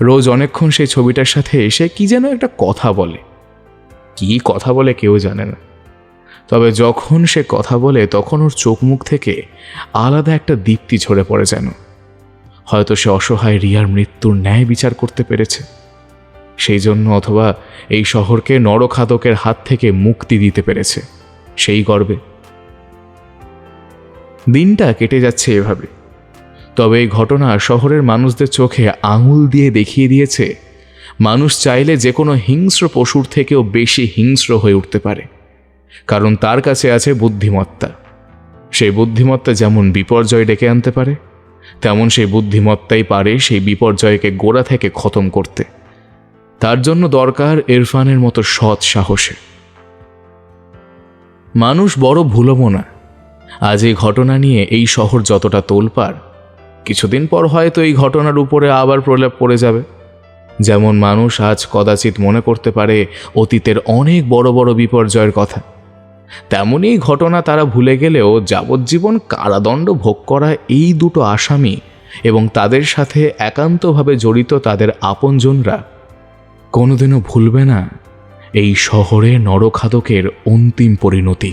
S2: রোজ অনেকক্ষণ সেই ছবিটার সাথে সে কি যেন একটা কথা বলে। কি কথা বলে কেউ জানে না। তবে যখন সে কথা বলে তখন ওর চোখ মুখ থেকে আলাদা একটা দীপ্তি ঝরে পড়ে যেন। হয়তো সে অসহায় রিয়ার মৃত্যুর ন্যায় বিচার করতে পেরেছে। সেই জন্য অথবা এই শহরকে নরখাদকের হাত থেকে মুক্তি দিতে পেরেছে সেই গর্বে। দিনটা কেটে যাচ্ছে এভাবে। তবে এই ঘটনা শহরের মানুষদের চোখে আঙুল দিয়ে দেখিয়ে দিয়েছে মানুষ চাইলে যে কোনো হিংস্র পশুর থেকেও বেশি হিংস্র হয়ে উঠতে পারে। কারণ তার কাছে আছে বুদ্ধিমত্তা। সেই বুদ্ধিমত্তা যেমন বিপর্যয় ডেকে আনতে পারে তেমন সেই বুদ্ধিমত্তাই পারে সেই বিপর্যয়কে গোড়া থেকে খতম করতে। তার জন্য দরকার ইরফানের মতো সৎ সাহসে। মানুষ বড় ভুলবো না। আজ এই ঘটনা নিয়ে এই শহর যতটা তোলপাড়, কিছুদিন পর হয়তো এই ঘটনার উপরে আবার প্রলেপ পড়ে যাবে। যেমন মানুষ আজ কদাচিৎ মনে করতে পারে অতীতের অনেক বড় বড় বিপর্যয়ের কথা, তেমনই ঘটনা তারা ভুলে গেলেও যাবজ্জীবন কারাদণ্ড ভোগ করা এই 2 আসামি এবং তাদের সাথে একান্তভাবে জড়িত তাদের আপনজনরা কোনোদিনও ভুলবে না এই শহরে নরখাদকের অন্তিম পরিণতি।